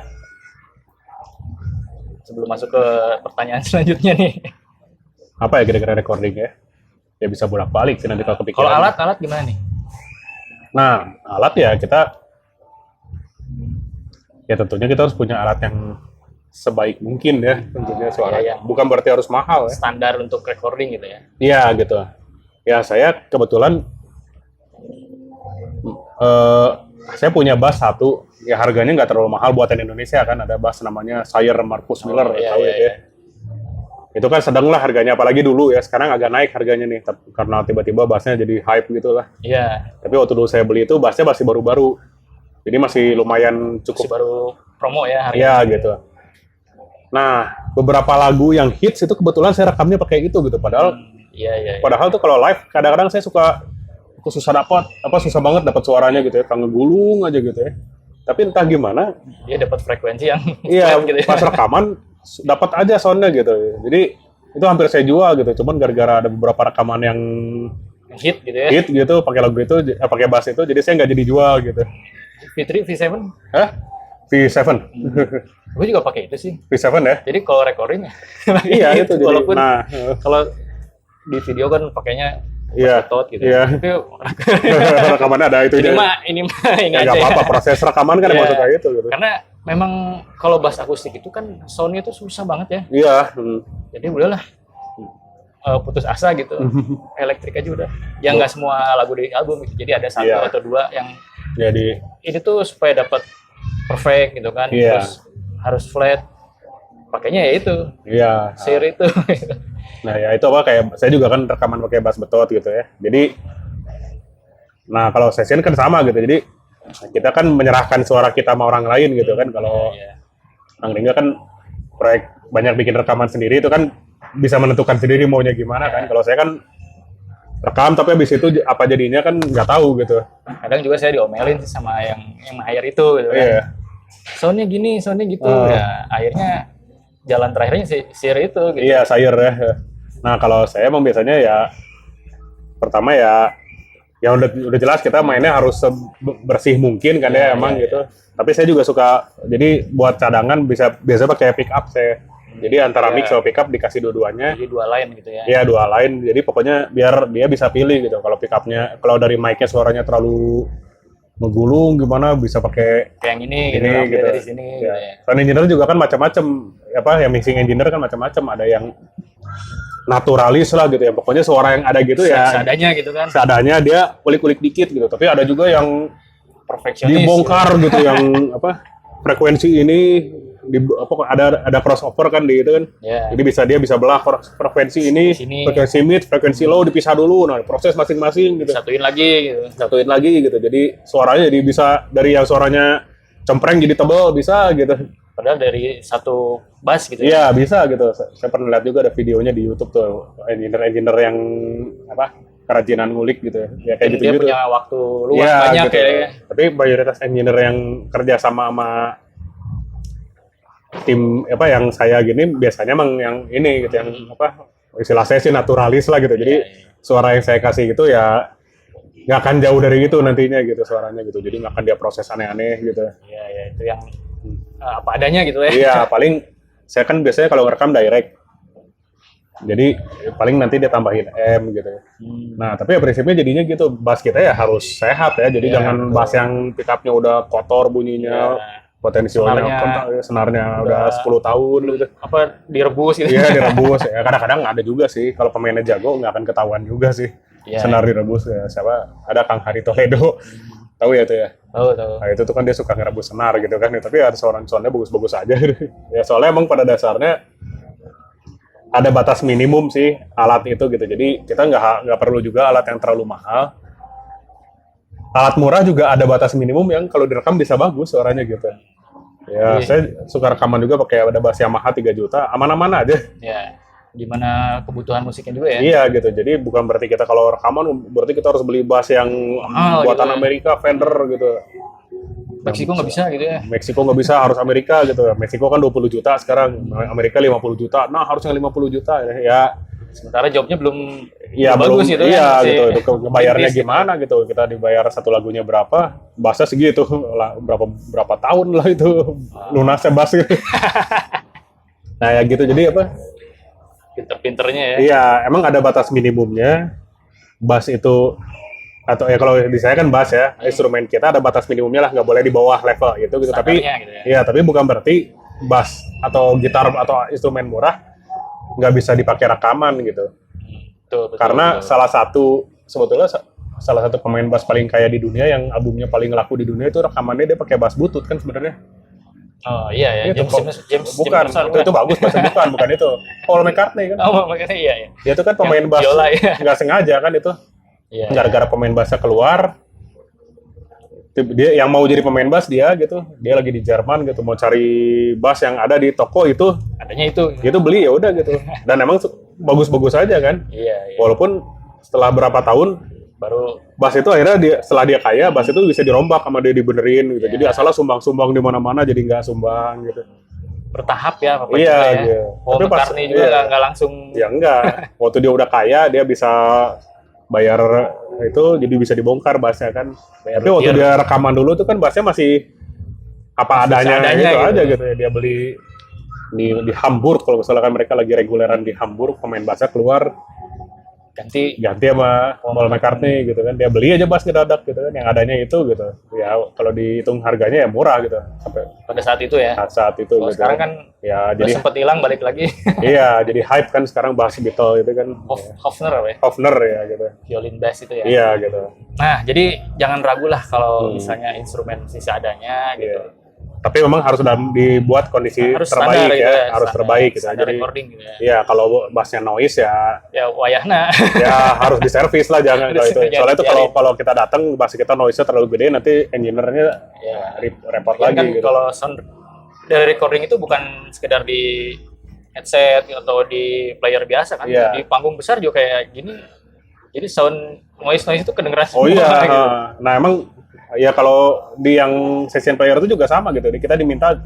S1: Sebelum masuk ke pertanyaan selanjutnya nih.
S2: Apa ya kira-kira recording ya? Ya bisa bolak-balik sih nanti kalau kepikiran.
S1: Kalau alat gimana nih?
S2: Nah, alat ya tentunya kita harus punya alat yang sebaik mungkin ya tentunya suaranya.
S1: Iya.
S2: Bukan berarti harus mahal ya.
S1: Standar untuk recording gitu ya.
S2: Iya gitu. Ya saya kebetulan saya punya bass satu. Ya harganya nggak terlalu mahal buatan Indonesia kan. Ada bass namanya Sire Marcus Miller.
S1: Iya,
S2: tahu
S1: iya,
S2: ya.
S1: iya.
S2: itu kan sedang lah harganya, apalagi dulu ya, sekarang agak naik harganya nih, karena tiba-tiba bassnya jadi hype gitu lah.
S1: Iya.
S2: Tapi waktu dulu saya beli itu bassnya masih baru-baru, jadi masih lumayan
S1: Masih
S2: cukup.
S1: baru promo ya
S2: Iya
S1: harganya.
S2: gitu. Nah, beberapa lagu yang hits itu kebetulan saya rekamnya pakai itu gitu, padahal
S1: Iya, iya.
S2: tuh kalau live kadang-kadang saya aku susah susah banget dapat suaranya gitu ya, kayak ngegulung aja gitu ya. Tapi entah gimana,
S1: Dia dapat frekuensi yang
S2: iya
S1: flat gitu ya.
S2: pas rekaman dapat aja soundnya gitu. Jadi itu hampir saya jual gitu. Cuman gara-gara ada beberapa rekaman yang
S1: Hit gitu ya.
S2: hit gitu pakai lagu itu, pakai bass itu, jadi saya nggak jadi jual gitu.
S1: V3, V7.
S2: Hah? V7.
S1: Gue juga pakai itu sih.
S2: V7 ya?
S1: Jadi kalau recording
S2: Iya itu jadi.
S1: walaupun
S2: Nah,
S1: kalau di video kan pakainya
S2: iya.
S1: tot gitu.
S2: Iya.
S1: Tapi
S2: Rekamannya ada itu.
S1: ini
S2: aja.
S1: ini
S2: Ya
S1: aja
S2: nggak
S1: ya.
S2: apa-apa, proses rekaman kan
S1: Iya.
S2: emang suka itu gitu.
S1: Karena memang kalau bass akustik itu kan soundnya itu susah banget ya.
S2: Iya.
S1: Jadi udahlah putus asa gitu. Elektrik aja udah. Ya nggak semua lagu di album gitu. Jadi ada satu
S2: Iya.
S1: atau dua yang
S2: Jadi
S1: ini tuh supaya dapat perfect gitu kan.
S2: Iya.
S1: Terus harus flat. Pakainya ya itu,
S2: iya.
S1: share itu.
S2: Nah ya itu apa, kayak saya juga kan rekaman pakai bass betot gitu ya. Jadi, nah kalau session kan sama gitu. Jadi kita kan menyerahkan suara kita sama orang lain gitu kan. Kalau
S1: Iya.
S2: Bang Ringga kan proyek banyak bikin rekaman sendiri, itu kan bisa menentukan sendiri maunya gimana kan. Kalau saya kan rekam tapi habis itu apa jadinya kan nggak tahu gitu.
S1: Kadang juga saya diomelin sih sama yang hire itu gitu kan.
S2: Iya.
S1: Soundnya gini, soundnya gitu. Ya akhirnya jalan terakhirnya si share itu gitu.
S2: Iya, sayur ya. Nah, kalau saya emang biasanya ya pertama ya udah jelas kita mainnya harus bersih mungkin kan ya
S1: Iya,
S2: emang
S1: iya,
S2: gitu. Tapi saya juga suka, jadi buat cadangan biasa pakai pick up saya. Jadi antara
S1: Iya.
S2: mix sama pick up dikasih dua-duanya.
S1: Jadi dua line gitu ya.
S2: Iya, dua line. Jadi pokoknya biar dia bisa pilih gitu. Kalau pick up-nya, kalau dari mic-nya suaranya terlalu menggulung gimana, bisa pakai
S1: Kayak yang ini gitu,
S2: ini
S1: ambil
S2: gitu.
S1: dari sini gitu
S2: Ya.
S1: ya.
S2: Sound engineer juga kan macam-macam, yang mixing engineer kan macam-macam. Ada yang naturalis lah gitu ya. Pokoknya suara yang ada gitu ya
S1: Seadanya gitu kan.
S2: seadanya, dia kulik-kulik dikit gitu. Tapi ada juga yang
S1: Perfeksionis.
S2: dibongkar gitu, yang frekuensi ini ada crossover kan di itu kan.
S1: Ya.
S2: Jadi dia bisa belah frekuensi ini,
S1: Sini.
S2: frekuensi mid, frekuensi low dipisah dulu. Nah, proses masing-masing gitu.
S1: Satuin lagi gitu.
S2: Satuin lagi gitu. Jadi suaranya jadi bisa dari yang suaranya cempreng jadi tebal bisa gitu.
S1: Padahal dari satu bass gitu ya.
S2: Iya, bisa gitu. Saya pernah lihat juga ada videonya di YouTube tuh, engineer yang kerajinan ngulik gitu ya. Ya kayak
S1: Dan
S2: gitu
S1: dia
S2: gitu.
S1: punya waktu luang
S2: Iya,
S1: banyak
S2: gitu.
S1: ya.
S2: Tapi mayoritas engineer yang kerja sama tim yang saya gini biasanya emang yang ini gitu, yang istilah saya sih naturalis lah gitu. Jadi
S1: Iya.
S2: suara yang saya kasih itu ya nggak akan jauh dari itu nantinya gitu suaranya gitu. Jadi nggak akan dia proses aneh-aneh gitu.
S1: Iya, ya, itu yang apa adanya gitu ya.
S2: Iya, paling saya kan biasanya kalau ngerekam direct. Jadi paling nanti dia tambahin M gitu ya. Nah, tapi ya prinsipnya jadinya gitu, bass kita ya harus sehat ya. Jadi
S1: Iya,
S2: jangan
S1: betul.
S2: bass yang pick up-nya udah kotor bunyinya, potensialnya senarnya udah 10 tahun gitu.
S1: Apa direbus gitu.
S2: Iya, direbus ya. Kadang-kadang ada juga sih, kalau pemainnya jago nggak akan ketahuan juga sih.
S1: Iya.
S2: Senar direbus ya. Siapa? Ada Kang Hari Toledo. Tahu ya itu ya?
S1: Tahu.
S2: Nah, itu tuh kan dia suka ngerebus senar gitu kan. Tapi ada seorang soundnya bagus-bagus aja. Ya soalnya emang pada dasarnya ada batas minimum sih alat itu gitu. Jadi kita nggak perlu juga alat yang terlalu mahal. Alat murah juga ada batas minimum yang kalau direkam bisa bagus suaranya gitu. Ya,
S1: Iya.
S2: saya suka rekaman juga pakai ada bass Yamaha 3 juta, aman-aman aja.
S1: Ya. Di mana kebutuhan musiknya juga ya.
S2: Iya gitu. Jadi bukan berarti kita kalau rekaman berarti kita harus beli bass yang
S1: Mahal
S2: buatan
S1: gitu ya.
S2: Amerika, Fender gitu.
S1: Meksiko nggak bisa gitu ya.
S2: Meksiko nggak bisa, harus Amerika gitu. Meksiko kan 20 juta sekarang, Amerika 50 juta. Nah, harusnya 50 juta ya.
S1: Sementara jobnya belum
S2: Iya,
S1: bagus
S2: belum,
S1: gitu
S2: iya
S1: kan.
S2: gitu. Itu bayarnya
S1: Tipis gitu.
S2: gimana gitu. Kita dibayar satu lagunya berapa? Bassnya segitu. Lah, berapa tahun lah itu lunasnya bass gitu. Nah, ya gitu. Jadi apa?
S1: Pinter-pinternya ya.
S2: Iya, emang ada batas minimumnya. Bass itu atau ya kalau di saya kan bass ya, instrumen kita ada batas minimumnya lah, nggak boleh di bawah level gitu. Tapi
S1: Standarnya gitu ya.
S2: iya, tapi bukan berarti bass atau gitar atau instrumen murah nggak bisa dipakai rekaman gitu.
S1: Betul,
S2: Karena
S1: betul.
S2: sebetulnya salah satu pemain bass paling kaya di dunia yang albumnya paling laku di dunia itu rekamannya dia pakai bass butut kan sebenarnya.
S1: Oh iya ya,
S2: Itu
S1: James
S2: bukan, itu bagus bahasa bukan itu. Paul McCartney kan.
S1: Oh, makanya iya ya.
S2: Dia itu kan pemain bass
S1: Viola, ya.
S2: nggak sengaja kan itu.
S1: Iya.
S2: Gara-gara pemain bassnya keluar, dia yang mau jadi pemain bass dia gitu, dia lagi di Jerman gitu mau cari bass yang ada di toko itu,
S1: Adanya itu.
S2: gitu beli ya udah gitu. Dan emang bagus-bagus aja kan.
S1: Iya.
S2: Walaupun setelah berapa tahun
S1: Baru
S2: bass itu akhirnya setelah dia kaya, bass itu bisa dirombak sama dia dibenerin gitu.
S1: Iya.
S2: Jadi asalnya sumbang-sumbang di mana-mana jadi nggak sumbang gitu.
S1: bertahap ya Papa
S2: Iya,
S1: juga ya.
S2: iya.
S1: Paul
S2: Tapi pas-
S1: McCartney juga
S2: iya.
S1: nggak langsung.
S2: Ya enggak. Waktu dia udah kaya dia bisa bayar itu jadi bisa dibongkar bassnya kan.
S1: Bayar
S2: Tapi waktu
S1: rupiah.
S2: dia rekaman dulu tuh kan bassnya masih apa
S1: Masih
S2: adanya,
S1: seadanya
S2: gitu
S1: gitu.
S2: aja gitu ya. Dia beli di Hamburg kalau misalkan mereka lagi reguleran di Hamburg, pemain bassnya keluar
S1: ganti
S2: ganti sama Paul McCartney gitu kan. Dia beli aja bass ngedadak gitu kan, yang adanya itu gitu. Ya kalau dihitung harganya ya murah gitu sampai
S1: pada saat itu ya.
S2: saat itu
S1: Kalau
S2: gitu.
S1: sekarang kan
S2: Ya
S1: udah
S2: jadi
S1: sempat hilang balik lagi.
S2: iya, jadi hype kan sekarang bass Beatles itu kan.
S1: Hofner apa ya?
S2: Hofner ya gitu.
S1: Violin bass itu ya.
S2: Iya gitu.
S1: Nah, jadi jangan ragu lah kalau
S2: Hmm.
S1: misalnya instrumen seadanya gitu.
S2: Iya. Tapi memang harus dibuat kondisi
S1: Harus
S2: terbaik
S1: standar
S2: ya,
S1: gitu
S2: harus
S1: standar-
S2: terbaik gitu.
S1: standar
S2: Jadi
S1: recording gitu ya.
S2: ya kalau bassnya noise ya
S1: Ya wayahna.
S2: ya harus diservis lah jangan kalau itu.
S1: Jangan
S2: Soalnya itu
S1: dibiarin.
S2: kalau kita datang bass kita noise-nya terlalu gede nanti engineer-nya
S1: Ya.
S2: repot
S1: Lagian
S2: lagi
S1: kan
S2: gitu.
S1: kalau sound dari recording itu bukan sekedar di headset atau di player biasa kan.
S2: Iya.
S1: Di panggung besar juga kayak gini. Jadi sound noise itu kedengeran
S2: Oh
S1: semua.
S2: iya,
S1: gitu.
S2: nah emang ya kalau di yang session player itu juga sama gitu. Kita diminta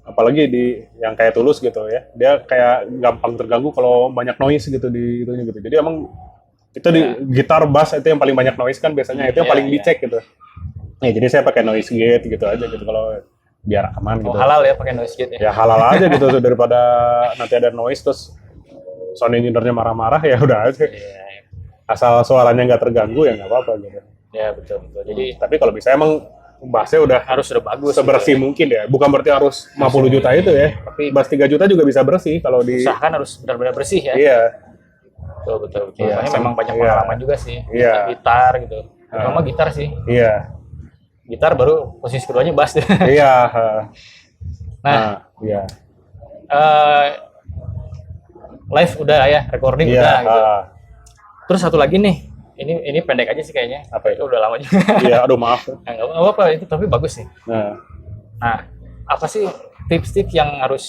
S2: apalagi di yang kayak Tulus gitu ya, dia kayak gampang terganggu kalau banyak noise gitu di itunya gitu. Jadi emang itu di gitar bass itu yang paling banyak noise kan biasanya itu yang
S1: Iya,
S2: paling
S1: iya.
S2: dicek gitu. Ya jadi saya pakai noise gate gitu aja gitu kalau biar aman
S1: Oh,
S2: gitu.
S1: halal ya pakai noise gate ya.
S2: Ya halal aja gitu daripada nanti ada noise terus sound engineer-nya marah-marah ya udah aja.
S1: Iya.
S2: Asal suaranya nggak terganggu ya nggak apa-apa gitu.
S1: Ya betul. Jadi
S2: Tapi kalau bisa emang bassnya udah
S1: harus sudah bagus.
S2: sebersih
S1: gitu
S2: mungkin ya. Bukan berarti harus 50 juta itu ya. Tapi bass 3 juta juga bisa bersih kalau di
S1: usahakan harus benar-benar bersih ya.
S2: iya.
S1: Betul.
S2: Iya,
S1: Makanya memang banyak
S2: iya.
S1: pengalaman juga sih.
S2: Iya.
S1: Gitar gitu. Terutama gitar sih.
S2: Iya.
S1: Gitar baru posisi keduanya bass.
S2: Iya.
S1: Nah,
S2: iya.
S1: eh, live udah ya, recording
S2: Iya.
S1: udah gitu. Terus satu lagi nih. Ini pendek aja sih kayaknya.
S2: Apa itu?
S1: Udah lama juga.
S2: Iya, aduh maaf.
S1: Nggak apa-apa itu tapi bagus sih.
S2: Nah,
S1: Nah, apa sih tips-tips yang harus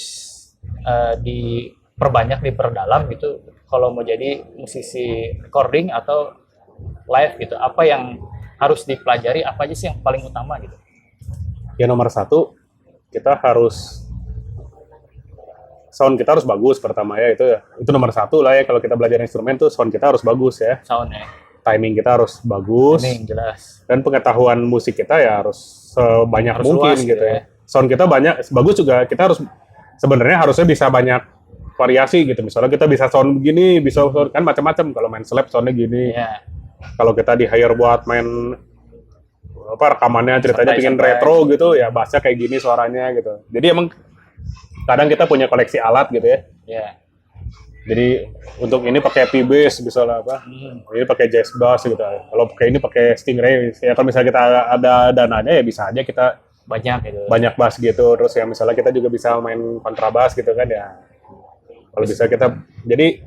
S1: diperbanyak, diperdalam gitu kalau mau jadi musisi recording atau live gitu? Apa yang harus dipelajari? Apa aja sih yang paling utama gitu?
S2: ya nomor satu kita harus sound kita harus bagus pertama ya itu ya. Itu nomor satu lah ya kalau kita belajar instrumen tuh sound kita harus bagus ya.
S1: Soundnya.
S2: Timing kita harus bagus.
S1: Ini yang jelas.
S2: Dan pengetahuan musik kita ya harus sebanyak
S1: Harus
S2: mungkin
S1: luas
S2: gitu
S1: gitu
S2: ya.
S1: ya.
S2: Sound kita banyak, bagus juga kita harus sebenarnya harusnya bisa banyak variasi gitu. Misalnya kita bisa sound begini, bisa sound kan macam-macam. Kalau main slap soundnya gini.
S1: Iya.
S2: Kalau kita di hire buat main apa rekamannya ceritanya pengen
S1: Santai-santai.
S2: retro gitu ya bassnya kayak gini suaranya gitu. Jadi emang kadang kita punya koleksi alat gitu ya.
S1: Iya.
S2: Jadi untuk ini pakai P-bass misalnya apa, ini pakai jazz bass gitu. Kalau pakai ini pakai Stingray, ya kalau misalnya kita ada dananya ya bisa aja kita
S1: Banyak gitu.
S2: banyak bass gitu. Terus ya misalnya kita juga bisa main kontrabas gitu kan ya. Kalau bisa kita, jadi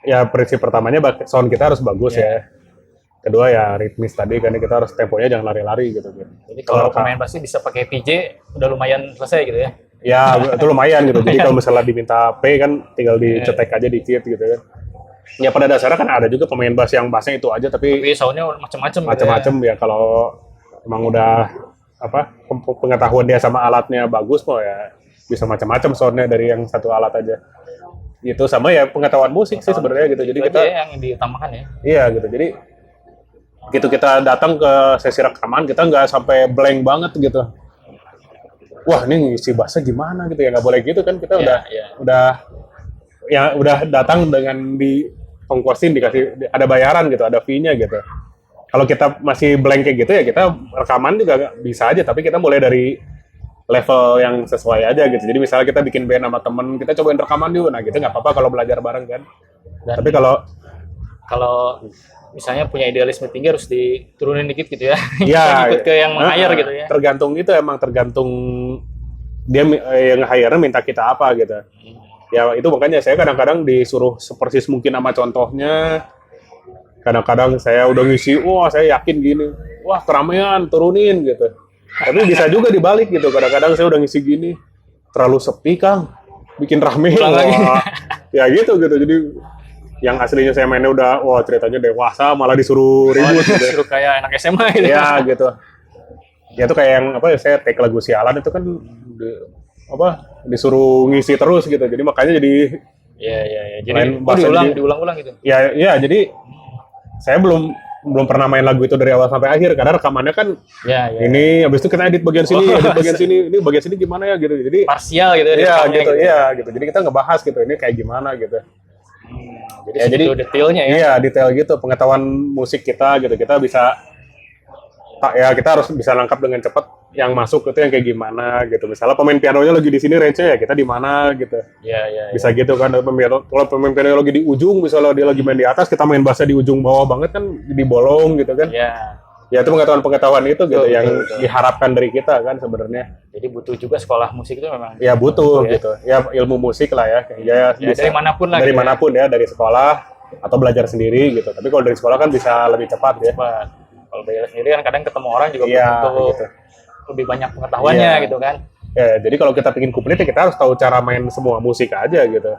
S2: ya prinsip pertamanya sound kita harus bagus ya. Kedua ya ritmis tadi kan kita harus temponya jangan lari-lari gitu.
S1: Jadi kalau pemain bassnya bisa pakai PJ udah lumayan selesai gitu ya.
S2: Ya itu lumayan gitu. Jadi kalau misalnya diminta P kan tinggal dicetek aja dikit gitu kan. Ya pada dasarnya kan ada juga pemain bass yang bassnya itu aja tapi
S1: Tapi soundnya macam-macam.
S2: macam-macam ya kalau emang udah apa pengetahuan dia sama alatnya bagus kok ya bisa macam-macam soundnya dari yang satu alat aja. Itu sama ya pengetahuan musik sih sebenarnya gitu. Jadi
S1: Itu
S2: kita
S1: aja yang diutamakan ya.
S2: iya gitu. Jadi gitu kita datang ke sesi rekaman kita nggak sampai blank banget gitu. Wah ini isi bassnya gimana gitu ya nggak boleh gitu kan kita udah datang dengan di ongkosin dikasih ada bayaran gitu ada fee-nya gitu. Kalau kita masih blank kayak gitu ya kita rekaman juga bisa aja tapi kita mulai dari level yang sesuai aja gitu. Jadi misalnya kita bikin band sama temen kita cobain rekaman dulu, nah gitu nggak apa-apa kalau belajar bareng kan.
S1: Dan
S2: Tapi kalau
S1: kalau misalnya punya idealisme tinggi harus diturunin dikit gitu ya.
S2: Iya.
S1: Ikut ke yang hire gitu ya.
S2: Tergantung itu emang tergantung dia yang hire minta kita apa gitu. Ya itu makanya saya kadang-kadang disuruh sepersis mungkin sama contohnya. Kadang-kadang saya udah ngisi, wah saya yakin gini, wah keramaian turunin gitu. Tapi bisa juga dibalik gitu. Kadang-kadang saya udah ngisi gini, terlalu sepi Kang, bikin rame.
S1: Lagi.
S2: Ya gitu. Jadi yang aslinya saya mainnya udah, wah ceritanya dewasa, malah disuruh ribut. Gitu.
S1: Disuruh kayak anak SMA gitu.
S2: Ya gitu. Ya itu kayak yang apa ya, saya take lagu Sialan itu kan disuruh ngisi terus gitu. Jadi makanya jadi
S1: Iya. Jadi
S2: jadi
S1: diulang-ulang gitu.
S2: Ya jadi saya belum pernah main lagu itu dari awal sampai akhir karena rekamannya kan ini habis itu kita edit bagian sini, ini bagian sini gimana ya gitu. Jadi
S1: parsial gitu
S2: ya gitu. Jadi kita ngebahas gitu ini kayak gimana gitu.
S1: Jadi detailnya ya.
S2: Iya, detail gitu pengetahuan musik kita gitu. Kita bisa kita harus bisa lengkap dengan cepat yang masuk itu yang kayak gimana gitu. Misalnya pemain pianonya lagi di sini range-nya ya kita di mana gitu.
S1: Iya.
S2: Bisa gitu kan. Kalau pemain piano lagi di ujung, misalnya dia lagi main di atas, kita main bassnya di ujung bawah banget kan di bolong gitu kan.
S1: Iya.
S2: Ya itu pengetahuan itu gitu yang diharapkan dari kita kan sebenarnya.
S1: Jadi butuh juga sekolah musik itu memang.
S2: Ya butuh gitu. Ya ilmu musik lah ya.
S1: Ya dari manapun lah.
S2: Dari manapun ya, dari sekolah atau belajar sendiri gitu. Tapi kalau dari sekolah kan bisa lebih cepat ya.
S1: Kalau belajar sendiri kan kadang ketemu orang juga butuh gitu. Lebih banyak pengetahuannya gitu kan.
S2: Ya, jadi kalau kita bikin kuplet ya kita harus tahu cara main semua musik aja gitu.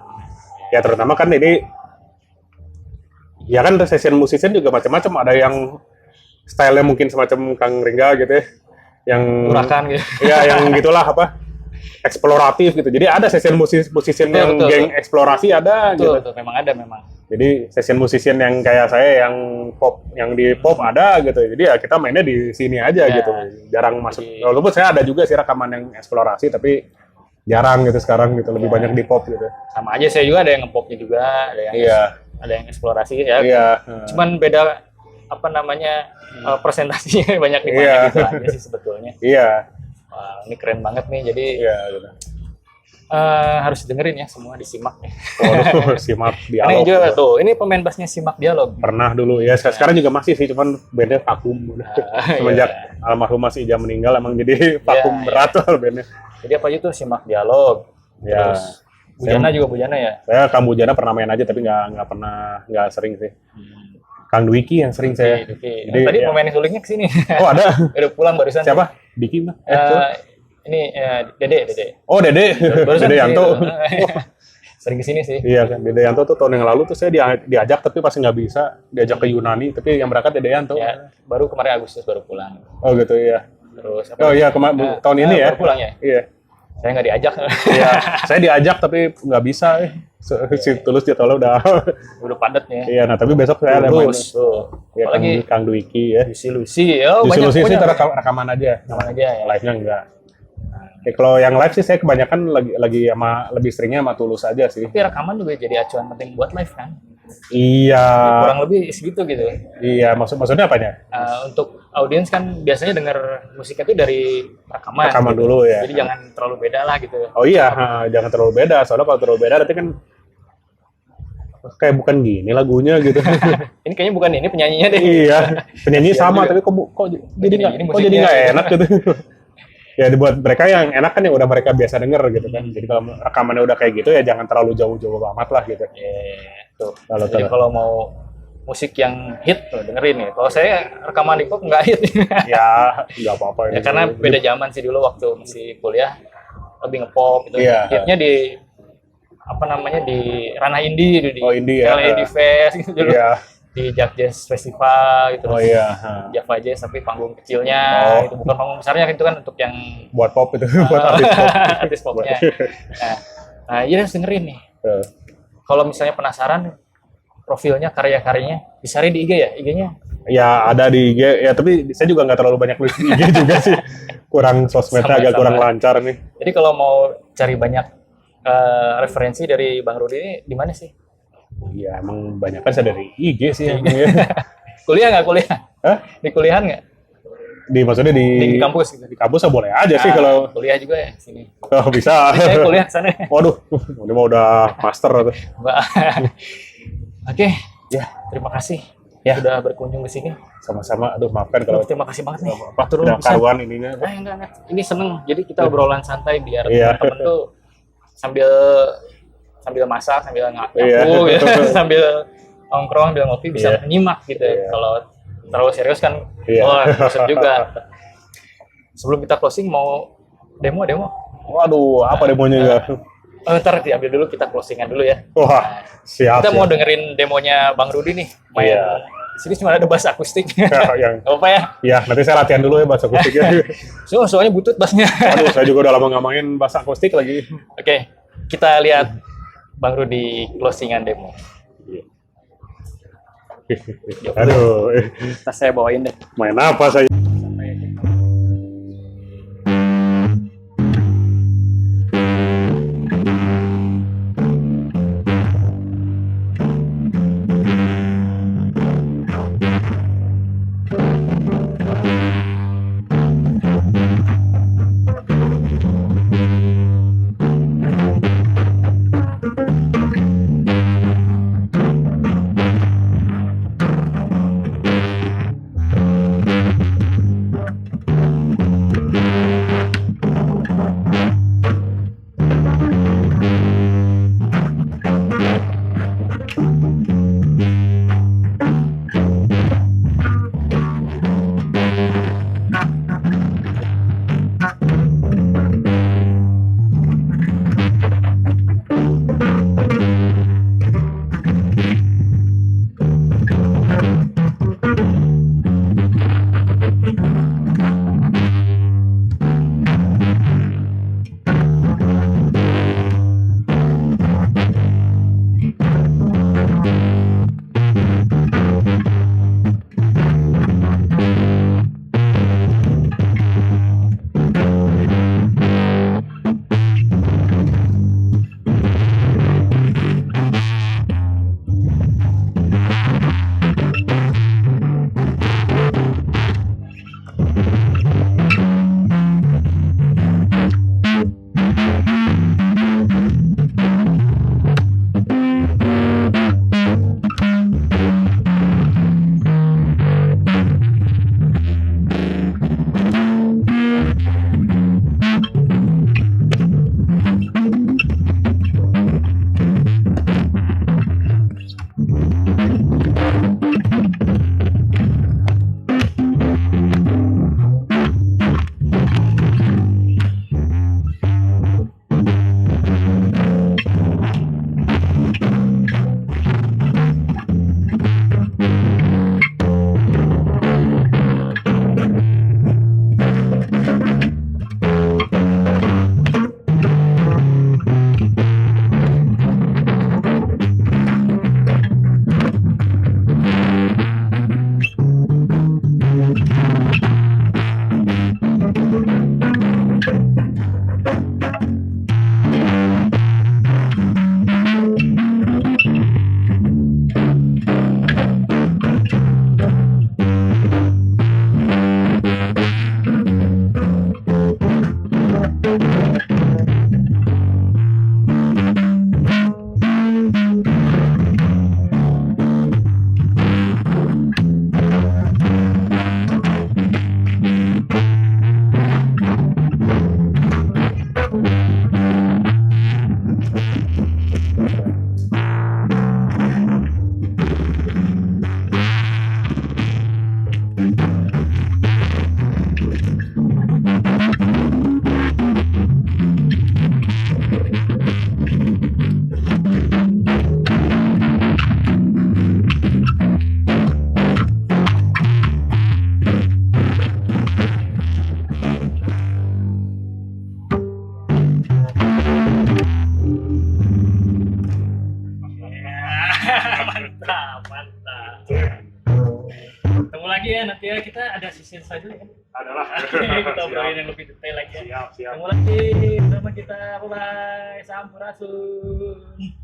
S2: Ya terutama kan ini ya kan session musician juga macam-macam, ada yang stylenya mungkin semacam Kang Ringga gitu ya. Yang
S1: urakan gitu.
S2: Ya yang gitulah eksploratif gitu. Jadi ada session musician yang geng eksplorasi ada gitu.
S1: Betul, memang ada memang.
S2: Jadi session musician yang kayak saya yang pop, yang di pop ada gitu. Jadi ya kita mainnya di sini aja gitu. Jarang masuk. Walaupun saya ada juga sih rekaman yang eksplorasi tapi jarang gitu sekarang gitu. Lebih banyak di pop gitu.
S1: Sama aja saya juga ada yang ngepopnya juga, ada yang eksplorasi ya.
S2: Iya.
S1: Cuman beda presentasinya banyak di mana gitu aja sih sebetulnya.
S2: Iya.
S1: Wah, ini keren banget nih. Jadi
S2: gitu.
S1: harus dengerin ya semua, disimak ya.
S2: Waduh, simak dialog.
S1: Ini juga tuh, ini pemain bassnya Simak Dialog.
S2: Pernah dulu ya, sekarang juga masih sih, cuman bandnya vakum. Semenjak almarhum Mas Ija meninggal emang jadi vakum berat lah bandnya.
S1: Jadi apa itu Simak Dialog? Terus Bujana ya?
S2: Saya Kang Bujana pernah main aja tapi nggak sering sih. Kang Dwiki yang sering saya.
S1: Jadi tadi pemain sulingnya kesini.
S2: Oh ada.
S1: Udah pulang barusan.
S2: Siapa? Diki mah.
S1: Ini Dede.
S2: Oh Dede. Dede Yanto.
S1: Sering kesini sih.
S2: Iya kan. Dede Yanto tuh tahun yang lalu tuh saya diajak tapi pasti nggak bisa. Diajak ke Yunani tapi yang berangkat Dede Yanto.
S1: Ya, baru kemarin Agustus baru pulang.
S2: Oh gitu ya.
S1: Terus
S2: tahun ini ya.
S1: Baru pulang ya.
S2: Iya.
S1: Saya nggak diajak.
S2: Iya. Saya diajak tapi nggak bisa. Si Tulus jadwalnya
S1: udah padat ya.
S2: Iya, nah tapi besok saya ada main
S1: tuh.
S2: Ya, apalagi Kang Dwiki ya.
S1: Lucy.
S2: Lucy sih rekaman aja.
S1: Ya.
S2: Live-nya enggak. Kalau yang live sih saya kebanyakan lagi lebih seringnya sama Tulus aja sih.
S1: Tapi rekaman juga jadi acuan penting buat live kan?
S2: Iya.
S1: Kurang lebih segitu gitu.
S2: Iya, maksudnya apanya?
S1: Untuk audiens kan biasanya denger musiknya itu dari rekaman.
S2: Rekaman
S1: gitu.
S2: dulu ya.
S1: Jadi jangan terlalu beda lah gitu.
S2: Oh iya, jangan terlalu beda. Soalnya kalau terlalu beda nanti kan kayak bukan gini lagunya gitu.
S1: Ini kayaknya bukan ini penyanyinya deh.
S2: Iya, penyanyi sama tapi kok jadi nggak enak gitu. Ya dibuat mereka yang enak kan yang udah mereka biasa denger gitu kan. Jadi kalau rekamannya udah kayak gitu ya jangan terlalu jauh-jauh amat lah gitu.
S1: Tuh. Jadi kalau mau musik yang hit tuh dengerin nih. Kalau saya rekaman di pop nggak hit.
S2: Ya nggak apa-apa.
S1: Ya karena beda zaman sih dulu waktu masih kuliah lebih ngepop gitu. Hitnya di di ranah indie di
S2: indie ya.
S1: LED Fest gitu dulu.
S2: Iya.
S1: Di Jazz Festival gitu.
S2: Oh iya.
S1: Java Jazz tapi panggung kecilnya itu bukan panggung besarnya itu kan untuk yang
S2: buat pop itu, buat
S1: artis popnya. Nah, iya harus dengerin nih. Kalau misalnya penasaran profilnya, karya-karyanya, bisa di IG ya? IG-nya?
S2: Ya ada di IG, ya tapi saya juga nggak terlalu banyak nulis di IG juga sih. Kurang sosmednya agak kurang lancar nih.
S1: Jadi kalau mau cari banyak referensi dari Bang Rudi ini di mana sih?
S2: Iya, emang banyak kan saya dari IG sih.
S1: Kuliah nggak kuliah? Hah? Di kuliahan nggak?
S2: Maksudnya di
S1: kampus gitu?
S2: Di kampus boleh aja sih kalau
S1: kuliah juga ya sini.
S2: Oh bisa.
S1: Saya kuliah sana.
S2: Waduh, ini mah udah master tuh.
S1: Oke, ya terima kasih.
S2: Ya.
S1: sudah berkunjung ke sini.
S2: Sama-sama. Aduh, maafkan kalau
S1: Terima kasih banget nih.
S2: apa tidak karuan ininya.
S1: Enggak. Ini seneng. Jadi kita obrolan santai biar
S2: Iya.
S1: teman-teman tuh sambil masak, sambil nyapu,
S2: Iya.
S1: gitu. Sambil nongkrong, sambil ngopi bisa
S2: Iya.
S1: menyimak gitu.
S2: Iya.
S1: Kalau terlalu serius kan,
S2: Iya.
S1: bosan juga. Sebelum kita closing mau demo.
S2: Waduh, apa demonya enggak?
S1: Ntar diambil dulu, kita closingan dulu ya.
S2: Wah, siap.
S1: Kita mau
S2: siap.
S1: dengerin demonya Bang Rudi nih. Main.
S2: Iya.
S1: Sini cuma ada bass akustik.
S2: Yang
S1: Gak apa ya?
S2: ya nanti saya latihan dulu ya bahasa akustiknya.
S1: Soalnya butut bassnya.
S2: Aduh, saya juga udah lama nggak main bahasa akustik lagi.
S1: Oke, kita lihat Bang Rudi closingan demo.
S2: Aduh,
S1: Tas saya bawain deh.
S2: main apa saya?
S1: Mantap. Ketemu lagi ya nanti ya, kita ada sisi selanjutnya kan.
S2: Adalah.
S1: Kita obrolin yang lebih detail lagi ya.
S2: Siap.
S1: Ketemu lagi bersama kita. Bye bye. Sampurasun.